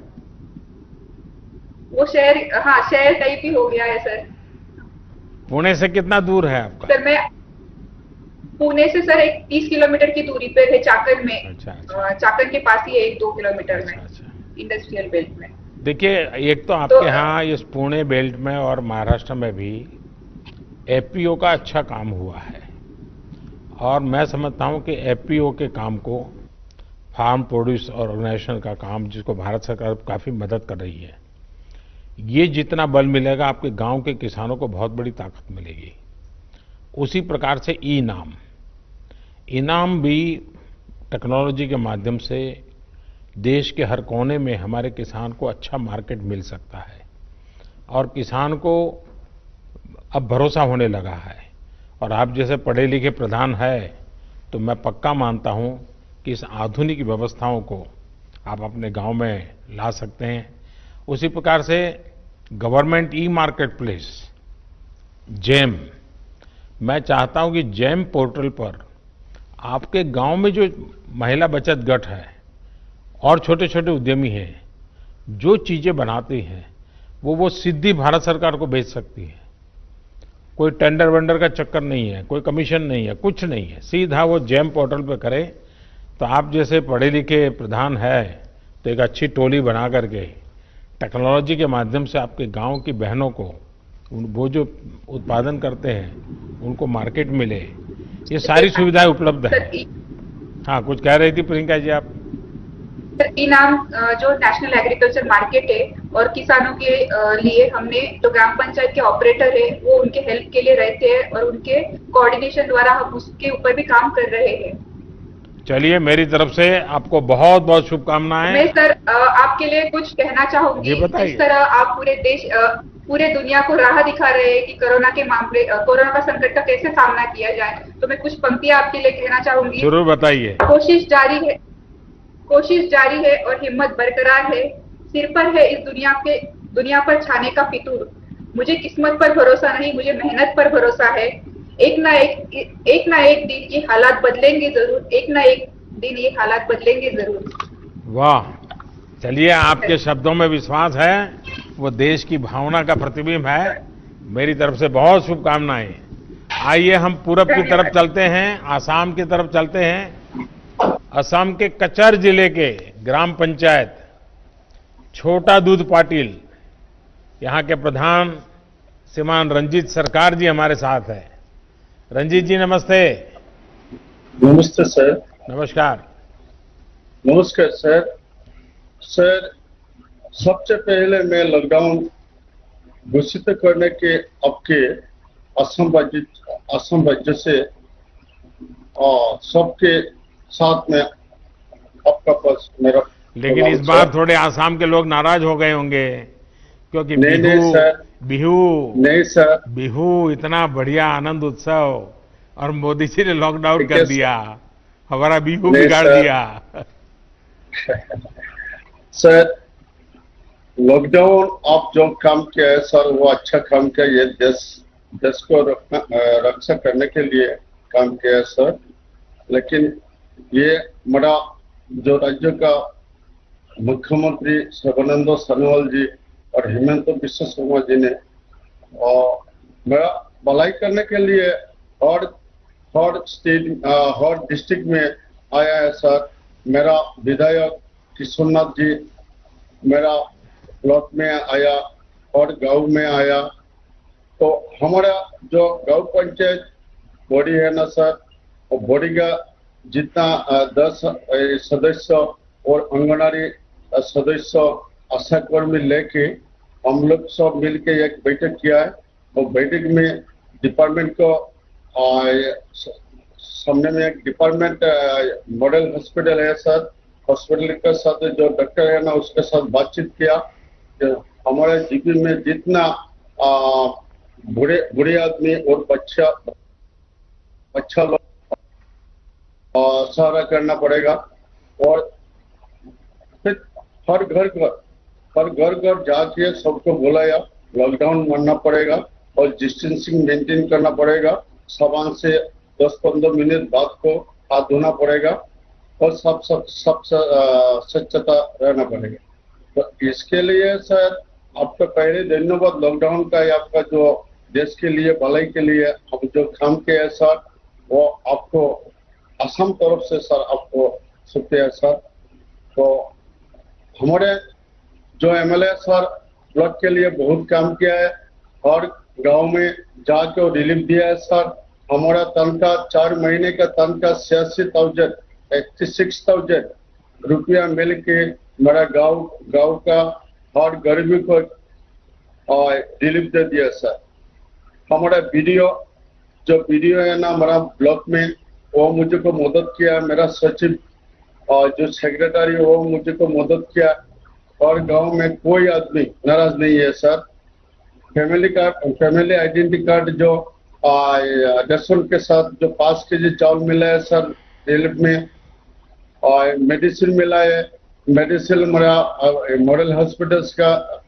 वो शहर टाइप ही हो गया है सर। पुणे से कितना दूर है आपका? सर मैं पुणे से सर 30 किलोमीटर की दूरी पे है, चाकन में। अच्छा। चाकन के पास ही है, 1-2 किलोमीटर में। इंडस्ट्रियल बेल्ट में। देखिए, एक तो आपके यहाँ इस पुणे बेल्ट में और महाराष्ट्र में भी एफपीओ का अच्छा काम हुआ है, और मैं समझता हूँ कि एफपीओ के काम को, फार्म प्रोड्यूस ऑर्गेनाइजेशन का काम, जिसको भारत सरकार काफी मदद कर रही है, ये जितना बल मिलेगा आपके गांव के किसानों को बहुत बड़ी ताकत मिलेगी। उसी प्रकार से इनाम भी टेक्नोलॉजी के माध्यम से देश के हर कोने में हमारे किसान को अच्छा मार्केट मिल सकता है, और किसान को अब भरोसा होने लगा है। और आप जैसे पढ़े लिखे प्रधान है तो मैं पक्का मानता हूं कि इस आधुनिक व्यवस्थाओं को आप अपने गांव में ला सकते हैं। उसी प्रकार से government e market place GeM, मैं चाहता हूं कि जेम पोर्टल पर आपके गांव में जो महिला बचत गट है और छोटे छोटे उद्यमी हैं, जो चीजें बनाते हैं वो सीधी भारत सरकार को बेच सकती है। कोई टेंडर वेंडर का चक्कर नहीं है, कोई कमीशन नहीं है, कुछ नहीं है, सीधा वो जेम पोर्टल पे करे। तो आप जैसे पढ़े लिखे प्रधान है तो एक अच्छी टोली बना करके टेक्नोलॉजी के माध्यम से आपके गांव की बहनों को वो जो उत्पादन करते हैं उनको मार्केट मिले, ये सारी सुविधाएं उपलब्ध है। हाँ, कुछ कह रही थी प्रियंका जी आप? इनाम जो नेशनल एग्रीकल्चर मार्केट है और किसानों के लिए हमने जो ग्राम पंचायत के ऑपरेटर है वो उनके हेल्प के लिए रहते हैं, और उनके कोऑर्डिनेशन द्वारा हम उसके ऊपर भी काम कर रहे हैं। चलिए, मेरी तरफ से आपको बहुत बहुत शुभकामनाएं। मैं सर आपके लिए कुछ कहना चाहूंगी। इस तरह आप पूरे दुनिया को राह दिखा रहे हैं कि कोरोना का संकट का कैसे सामना किया जाए। तो मैं कुछ पंक्तियां आपके लिए कहना चाहूंगी। जरूर बताइए। कोशिश जारी है और हिम्मत बरकरार है। सिर पर है इस दुनिया पर छाने का फितूर। मुझे किस्मत पर भरोसा नहीं, मुझे मेहनत पर भरोसा है। एक ना एक दिन ये हालात बदलेंगे जरूर। एक ना एक दिन ये हालात बदलेंगे जरूर। वाह, चलिए, आपके शब्दों में विश्वास है, वो देश की भावना का प्रतिबिंब है। मेरी तरफ से बहुत शुभकामनाएं। आइए हम पूरब की तरफ चलते हैं, आसाम की तरफ चलते हैं। असम के कचर जिले के ग्राम पंचायत छोटा दूध पाटिल, यहाँ के प्रधान श्रीमान रंजीत सरकार जी हमारे साथ है। रंजीत जी नमस्ते। नमस्ते सर। नमस्कार। नमस्कार सर। सर, सबसे पहले मैं लॉकडाउन घोषित करने के आपके असम राज्य से सबके साथ में आपका पास मेरा, लेकिन इस बार थोड़े आसाम के लोग नाराज हो गए होंगे क्योंकि बिहू इतना बढ़िया आनंद उत्सव, और मोदी जी ने लॉकडाउन कर दिया, हमारा बिहू बिगाड़ दिया। सर, लॉकडाउन आप जो काम किया है सर, वो अच्छा काम किया। ये देश को रक्षा करने के लिए काम किया है सर। लेकिन ये हमारा जो राज्य का मुख्यमंत्री सर्बानंद सोनोवाल जी और हेमंत बिश्व शर्मा जी ने मेरा भलाई करने के लिए हर स्टेट हर डिस्ट्रिक्ट में आया है सर। मेरा विधायक किशोरनाथ जी मेरा ब्लॉक में आया और गांव में आया। तो हमारा जो गांव पंचायत बॉडी है ना सर, वो बॉडी का जितना 10 सदस्य और आंगनबाड़ी सदस्य आशा कर्मी लेके हम लोग सब मिलके एक बैठक किया है। और बैठक में डिपार्टमेंट को सामने में एक डिपार्टमेंट मॉडल हॉस्पिटल है सर, हॉस्पिटल के साथ जो डॉक्टर है ना उसके साथ बातचीत किया कि हमारे जीपी में जितना बूढ़े आदमी और बच्चा लोग सहारा करना पड़ेगा। और फिर हर घर जाके सबको बुलाया, लॉकडाउन मानना पड़ेगा और डिस्टेंसिंग मेंटेन करना पड़ेगा। सामान से 10-15 मिनट बाद को हाथ धोना पड़ेगा और सब स्वच्छता रहना पड़ेगा। तो इसके लिए सर आपका पहले धन्यवाद। लॉकडाउन का आपका जो देश के लिए भलाई के लिए हम जो काम किया है सर, वो आपको असम तरफ से सर आपको शुक्रिया सर। तो हमारे जो एमएलए सर ब्लॉक के लिए बहुत काम किया है और गांव में जाके रिलीफ दिया है सर। हमारा तनख्वाह 4 महीने का तनख्वाह 86,000 रुपया मिल के मेरा गांव का हर गरीबी को रिलीफ दे दिया सर। हमारा वीडियो है ना हमारा ब्लॉक में, वो मुझे को मदद किया। मेरा सचिव और जो सेक्रेटरी वो मुझे को मदद किया। और गांव में कोई आदमी नाराज नहीं है सर। फैमिली आइडेंटिटी कार्ड जो रेशन के साथ जो 5 केजी चावल मिला है सर रिलीफ में, और मेडिसिन मिला है। मेडिसिन मेरा मॉडल हॉस्पिटल्स का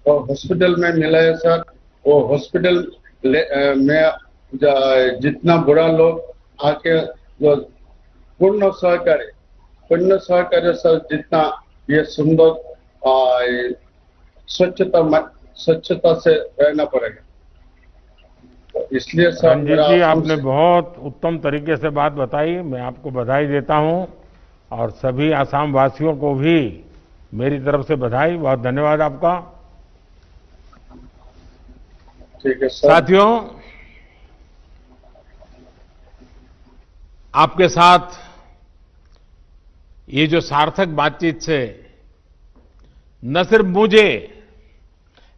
हॉस्पिटल में मिला है सर। वो हॉस्पिटल में जितना बुरा लोग आके जो पूर्ण सहकार्य सर, जितना ये सुंदर स्वच्छता से रहना पड़ेगा। तो इसलिए सर रंजीत जी आपने बहुत उत्तम तरीके से बात बताई। मैं आपको बधाई देता हूं और सभी आसाम वासियों को भी मेरी तरफ से बधाई। बहुत धन्यवाद आपका। ठीक है सर। साथियों, आपके साथ ये जो सार्थक बातचीत से न सिर्फ मुझे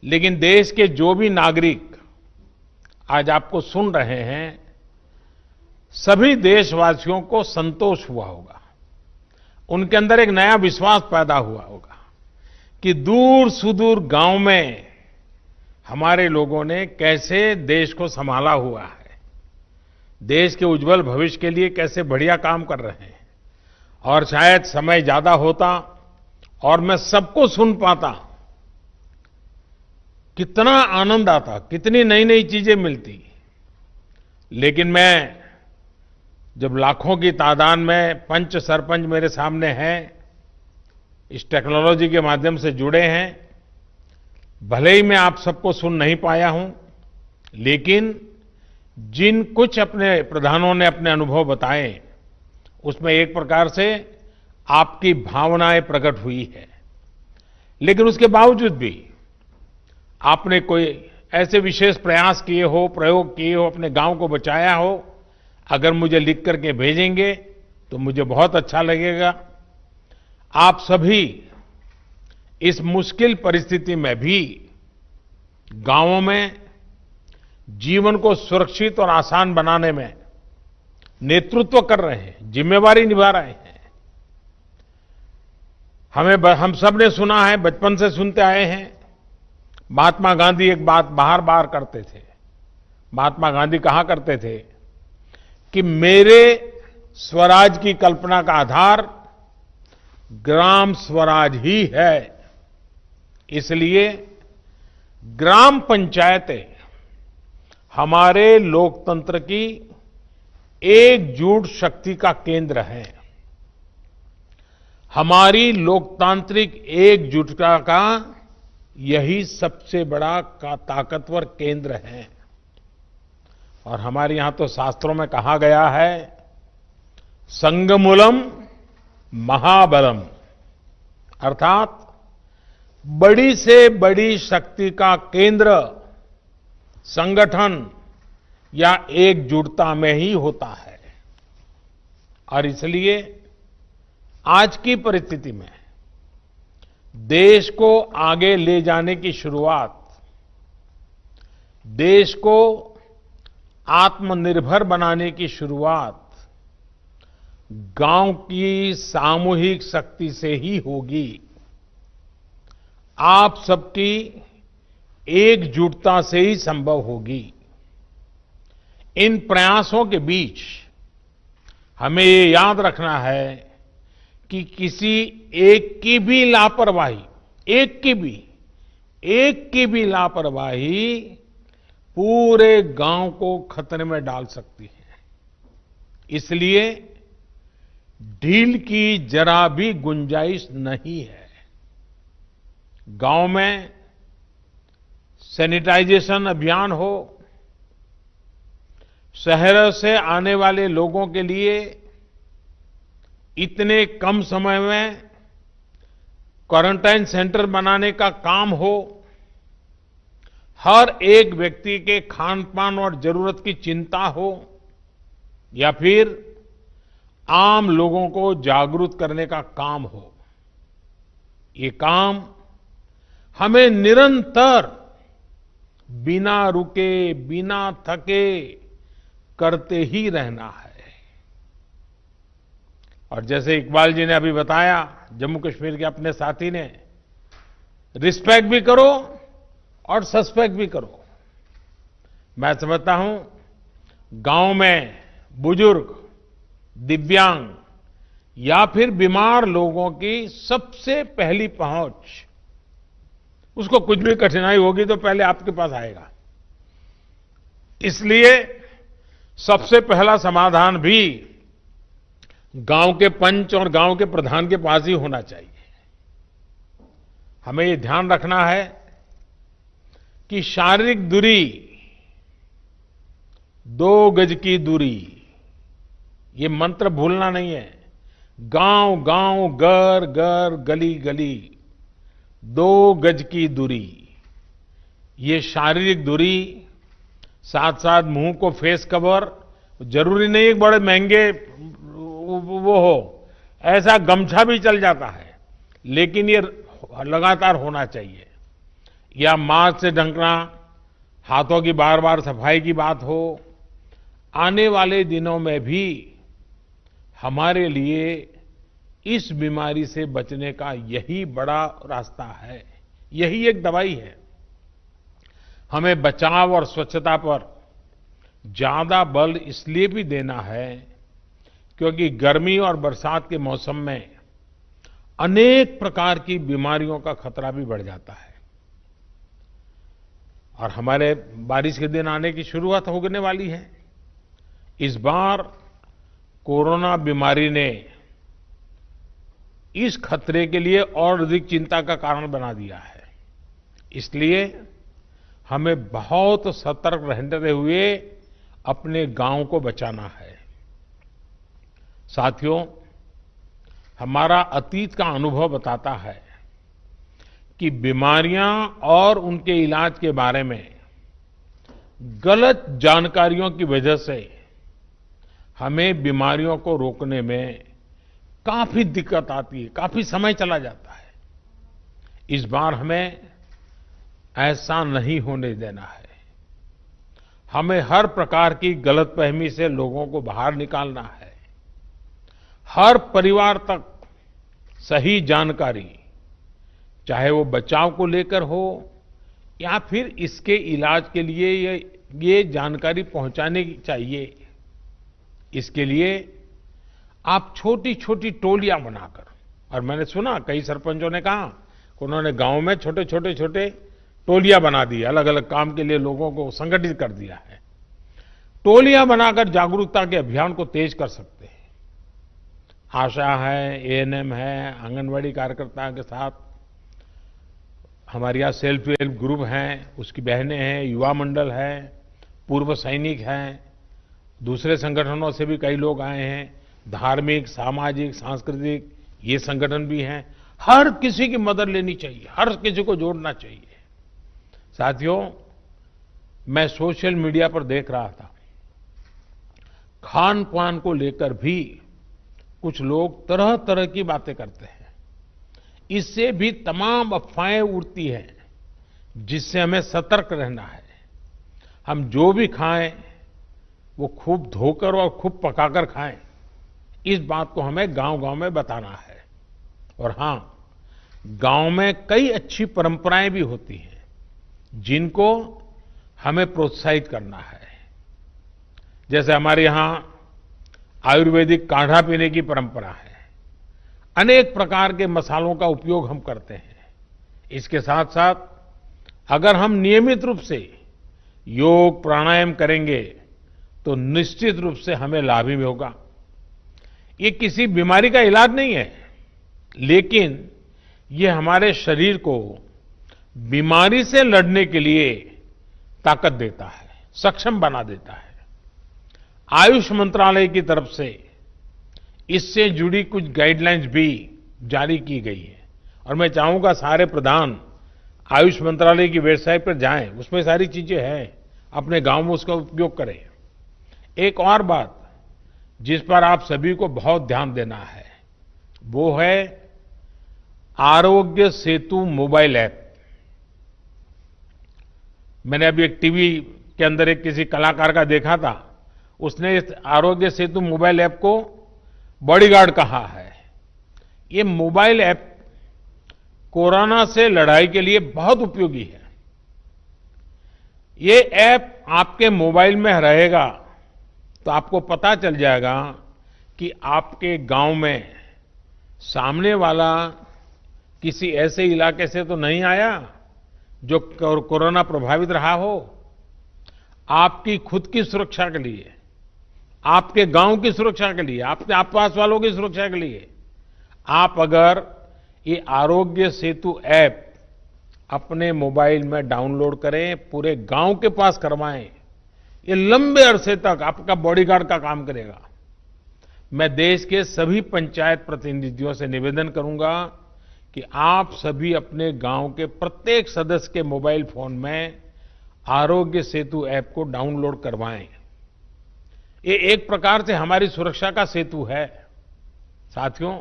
लेकिन देश के जो भी नागरिक आज आपको सुन रहे हैं, सभी देशवासियों को संतोष हुआ होगा। उनके अंदर एक नया विश्वास पैदा हुआ होगा कि दूर सुदूर गांव में हमारे लोगों ने कैसे देश को संभाला हुआ है, देश के उज्जवल भविष्य के लिए कैसे बढ़िया काम कर रहे हैं। और शायद समय ज्यादा होता और मैं सबको सुन पाता, कितना आनंद आता, कितनी नई नई चीजें मिलती। लेकिन मैं जब लाखों की तादाद में पंच सरपंच मेरे सामने हैं, इस टेक्नोलॉजी के माध्यम से जुड़े हैं, भले ही मैं आप सबको सुन नहीं पाया हूं, लेकिन जिन कुछ अपने प्रधानों ने अपने अनुभव बताए, उसमें एक प्रकार से आपकी भावनाएं प्रकट हुई है। लेकिन उसके बावजूद भी आपने कोई ऐसे विशेष प्रयास किए हो, प्रयोग किए हो, अपने गांव को बचाया हो, अगर मुझे लिख करके भेजेंगे तो मुझे बहुत अच्छा लगेगा। आप सभी इस मुश्किल परिस्थिति में भी गांवों में जीवन को सुरक्षित और आसान बनाने में नेतृत्व कर रहे हैं, जिम्मेवारी निभा रहे हैं। हम सब ने सुना है, बचपन से सुनते आए हैं, महात्मा गांधी एक बात बार बार करते थे। महात्मा गांधी कहा करते थे कि मेरे स्वराज की कल्पना का आधार ग्राम स्वराज ही है। इसलिए ग्राम पंचायतें हमारे लोकतंत्र की एकजुट शक्ति का केंद्र है। हमारी लोकतांत्रिक एकजुटता का यही सबसे बड़ा ताकतवर केंद्र है। और हमारे यहां तो शास्त्रों में कहा गया है, संगमूलम महाबलम, अर्थात बड़ी से बड़ी शक्ति का केंद्र संगठन या एकजुटता में ही होता है। और इसलिए आज की परिस्थिति में देश को आगे ले जाने की शुरुआत, देश को आत्मनिर्भर बनाने की शुरुआत गांव की सामूहिक शक्ति से ही होगी। आप सबकी एकजुटता से ही संभव होगी। इन प्रयासों के बीच हमें ये याद रखना है कि किसी एक की भी लापरवाही, एक की भी लापरवाही पूरे गांव को खतरे में डाल सकती है। इसलिए ढील की जरा भी गुंजाइश नहीं है। गांव में सैनिटाइजेशन अभियान हो, शहरों से आने वाले लोगों के लिए इतने कम समय में क्वारंटाइन सेंटर बनाने का काम हो, हर एक व्यक्ति के खान पान और जरूरत की चिंता हो, या फिर आम लोगों को जागरूक करने का काम हो, ये काम हमें निरंतर बिना रुके, बिना थके करते ही रहना है। और जैसे इकबाल जी ने अभी बताया, जम्मू कश्मीर के अपने साथी ने, रिस्पेक्ट भी करो और सस्पेक्ट भी करो। मैं समझता हूं गांव में बुजुर्ग, दिव्यांग या फिर बीमार लोगों की सबसे पहली पहुंच, उसको कुछ भी कठिनाई होगी तो पहले आपके पास आएगा। इसलिए सबसे पहला समाधान भी गांव के पंच और गांव के प्रधान के पास ही होना चाहिए। हमें ये ध्यान रखना है कि शारीरिक दूरी, 2 गज की दूरी, ये मंत्र भूलना नहीं है। गांव गांव, घर घर, गली गली, 2 गज की दूरी, ये शारीरिक दूरी, साथ साथ मुंह को फेस कवर, जरूरी नहीं है बड़े महंगे वो हो, ऐसा गमछा भी चल जाता है, लेकिन ये लगातार होना चाहिए। या मास्क से ढकना, हाथों की बार बार सफाई की बात हो। आने वाले दिनों में भी हमारे लिए इस बीमारी से बचने का यही बड़ा रास्ता है, यही एक दवाई है। हमें बचाव और स्वच्छता पर ज्यादा बल इसलिए भी देना है क्योंकि गर्मी और बरसात के मौसम में अनेक प्रकार की बीमारियों का खतरा भी बढ़ जाता है। और हमारे बारिश के दिन आने की शुरुआत होने वाली है। इस बार कोरोना बीमारी ने इस खतरे के लिए और अधिक चिंता का कारण बना दिया है। इसलिए हमें बहुत सतर्क रहते हुए अपने गांव को बचाना है। साथियों, हमारा अतीत का अनुभव बताता है कि बीमारियां और उनके इलाज के बारे में गलत जानकारियों की वजह से हमें बीमारियों को रोकने में काफी दिक्कत आती है, काफी समय चला जाता है। इस बार हमें ऐसा नहीं होने देना है। हमें हर प्रकार की गलतफहमी से लोगों को बाहर निकालना है। हर परिवार तक सही जानकारी, चाहे वो बचाव को लेकर हो या फिर इसके इलाज के लिए ये जानकारी पहुंचाने की चाहिए। इसके लिए आप छोटी छोटी टोलियां बनाकर और मैंने सुना कई सरपंचों ने कहा कि उन्होंने गांव में छोटे टोलियां बना दी, अलग अलग काम के लिए लोगों को संगठित कर दिया है। टोलियां बनाकर जागरूकता के अभियान को तेज कर सकते हैं। आशा है, एएनएम है, आंगनवाड़ी कार्यकर्ता के साथ हमारे यहाँ सेल्फ हेल्प ग्रुप हैं, उसकी बहनें हैं, युवा मंडल है, पूर्व सैनिक हैं, दूसरे संगठनों से भी कई लोग आए हैं, धार्मिक, सामाजिक, सांस्कृतिक ये संगठन भी हैं। हर किसी की मदद लेनी चाहिए, हर किसी को जोड़ना चाहिए। साथियों, मैं सोशल मीडिया पर देख रहा था, खान पान को लेकर भी कुछ लोग तरह तरह की बातें करते हैं। इससे भी तमाम अफवाहें उड़ती हैं, जिससे हमें सतर्क रहना है। हम जो भी खाएं वो खूब धोकर और खूब पकाकर खाएं, इस बात को हमें गांव-गांव में बताना है। और हां, गांव में कई अच्छी परंपराएं भी होती हैं, जिनको हमें प्रोत्साहित करना है। जैसे हमारे यहां आयुर्वेदिक काढ़ा पीने की परंपरा है, अनेक प्रकार के मसालों का उपयोग हम करते हैं। इसके साथ साथ अगर हम नियमित रूप से योग प्राणायाम करेंगे तो निश्चित रूप से हमें लाभ ही होगा। ये किसी बीमारी का इलाज नहीं है, लेकिन ये हमारे शरीर को बीमारी से लड़ने के लिए ताकत देता है, सक्षम बना देता है। आयुष मंत्रालय की तरफ से इससे जुड़ी कुछ गाइडलाइंस भी जारी की गई है और मैं चाहूंगा सारे प्रधान आयुष मंत्रालय की वेबसाइट पर जाएं, उसमें सारी चीजें हैं, अपने गांव में उसका उपयोग करें। एक और बात जिस पर आप सभी को बहुत ध्यान देना है, वो है आरोग्य सेतु मोबाइल ऐप। मैंने अभी एक टीवी के अंदर एक किसी कलाकार का देखा था, उसने इस आरोग्य सेतु मोबाइल ऐप को बॉडीगार्ड कहा है। ये मोबाइल ऐप कोरोना से लड़ाई के लिए बहुत उपयोगी है। ये ऐप आपके मोबाइल में रहेगा तो आपको पता चल जाएगा कि आपके गांव में सामने वाला किसी ऐसे इलाके से तो नहीं आया जो कोरोना प्रभावित रहा हो। आपकी खुद की सुरक्षा के लिए, आपके गांव की सुरक्षा के लिए, आपके आसपास वालों की सुरक्षा के लिए आप अगर ये आरोग्य सेतु ऐप अपने मोबाइल में डाउनलोड करें, पूरे गांव के पास करवाएं, ये लंबे अरसे तक आपका बॉडीगार्ड का काम करेगा। मैं देश के सभी पंचायत प्रतिनिधियों से निवेदन करूंगा कि आप सभी अपने गांव के प्रत्येक सदस्य के मोबाइल फोन में आरोग्य सेतु ऐप को डाउनलोड करवाएं। ये एक प्रकार से हमारी सुरक्षा का सेतु है। साथियों,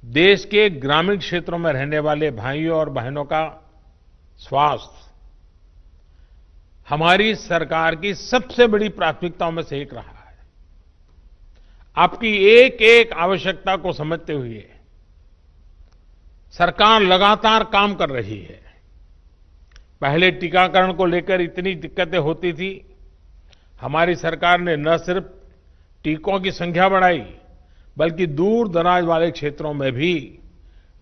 देश के ग्रामीण क्षेत्रों में रहने वाले भाइयों और बहनों का स्वास्थ्य हमारी सरकार की सबसे बड़ी प्राथमिकताओं में से एक रहा है। आपकी एक एक आवश्यकता को समझते हुए सरकार लगातार काम कर रही है। पहले टीकाकरण को लेकर इतनी दिक्कतें होती थी, हमारी सरकार ने न सिर्फ टीकों की संख्या बढ़ाई, बल्कि दूर दराज वाले क्षेत्रों में भी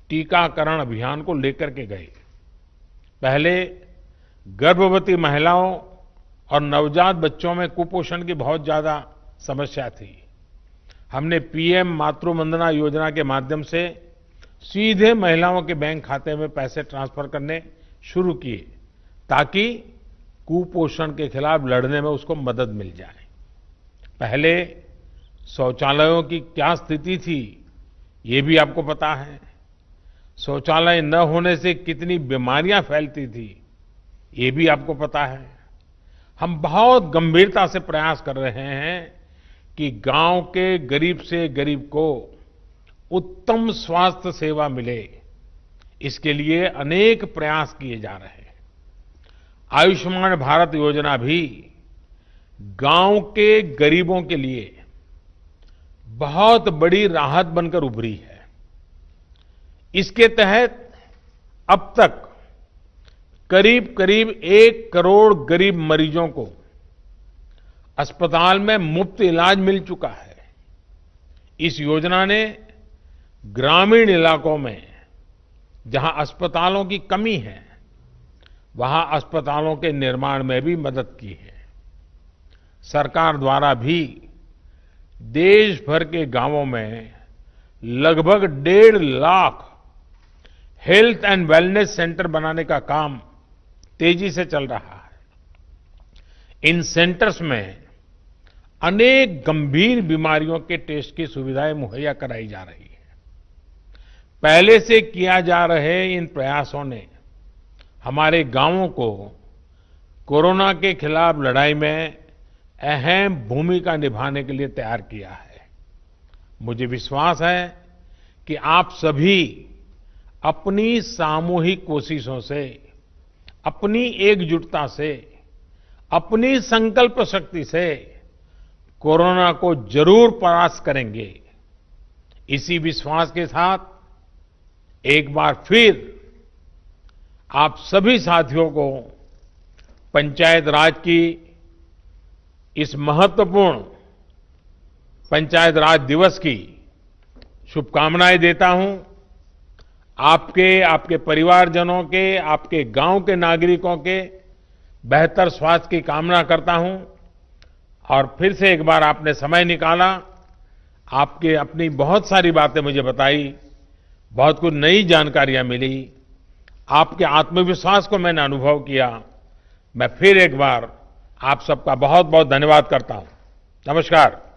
टीकाकरण अभियान को लेकर के गए। पहले गर्भवती महिलाओं और नवजात बच्चों में कुपोषण की बहुत ज्यादा समस्या थी। हमने पीएम मातृ वंदना योजना के माध्यम से सीधे महिलाओं के बैंक खाते में पैसे ट्रांसफर करने शुरू किए, ताकि कुपोषण के खिलाफ लड़ने में उसको मदद मिल जाए। पहले शौचालयों की क्या स्थिति थी, ये भी आपको पता है। शौचालय न होने से कितनी बीमारियां फैलती थी, ये भी आपको पता है। हम बहुत गंभीरता से प्रयास कर रहे हैं कि गांव के गरीब से गरीब को उत्तम स्वास्थ्य सेवा मिले। इसके लिए अनेक प्रयास किए जा रहे हैं। आयुष्मान भारत योजना भी गांव के गरीबों के लिए बहुत बड़ी राहत बनकर उभरी है। इसके तहत अब तक करीब करीब 1 करोड़ गरीब मरीजों को अस्पताल में मुफ्त इलाज मिल चुका है। इस योजना ने ग्रामीण इलाकों में जहां अस्पतालों की कमी है, वहां अस्पतालों के निर्माण में भी मदद की है। सरकार द्वारा भी देश भर के गांवों में लगभग 1.5 lakh health and wellness centre बनाने का काम तेजी से चल रहा है। इन सेंटर्स में अनेक गंभीर बीमारियों के टेस्ट की सुविधाएं मुहैया कराई जा रही है। पहले से किया जा रहे इन प्रयासों ने हमारे गांवों को कोरोना के खिलाफ लड़ाई में अहम भूमिका निभाने के लिए तैयार किया है। मुझे विश्वास है कि आप सभी अपनी सामूहिक कोशिशों से, अपनी एकजुटता से, अपनी संकल्प शक्ति से कोरोना को जरूर परास्त करेंगे। इसी विश्वास के साथ एक बार फिर आप सभी साथियों को पंचायत राज की इस महत्वपूर्ण पंचायत राज दिवस की शुभकामनाएं देता हूं। आपके परिवारजनों के, आपके गांव के नागरिकों के बेहतर स्वास्थ्य की कामना करता हूं। और फिर से एक बार आपने समय निकाला, आपके अपनी बहुत सारी बातें मुझे बताई, बहुत कुछ नई जानकारियां मिली, आपके आत्मविश्वास को मैंने अनुभव किया। मैं फिर एक बार आप सबका बहुत बहुत धन्यवाद करता हूं। नमस्कार।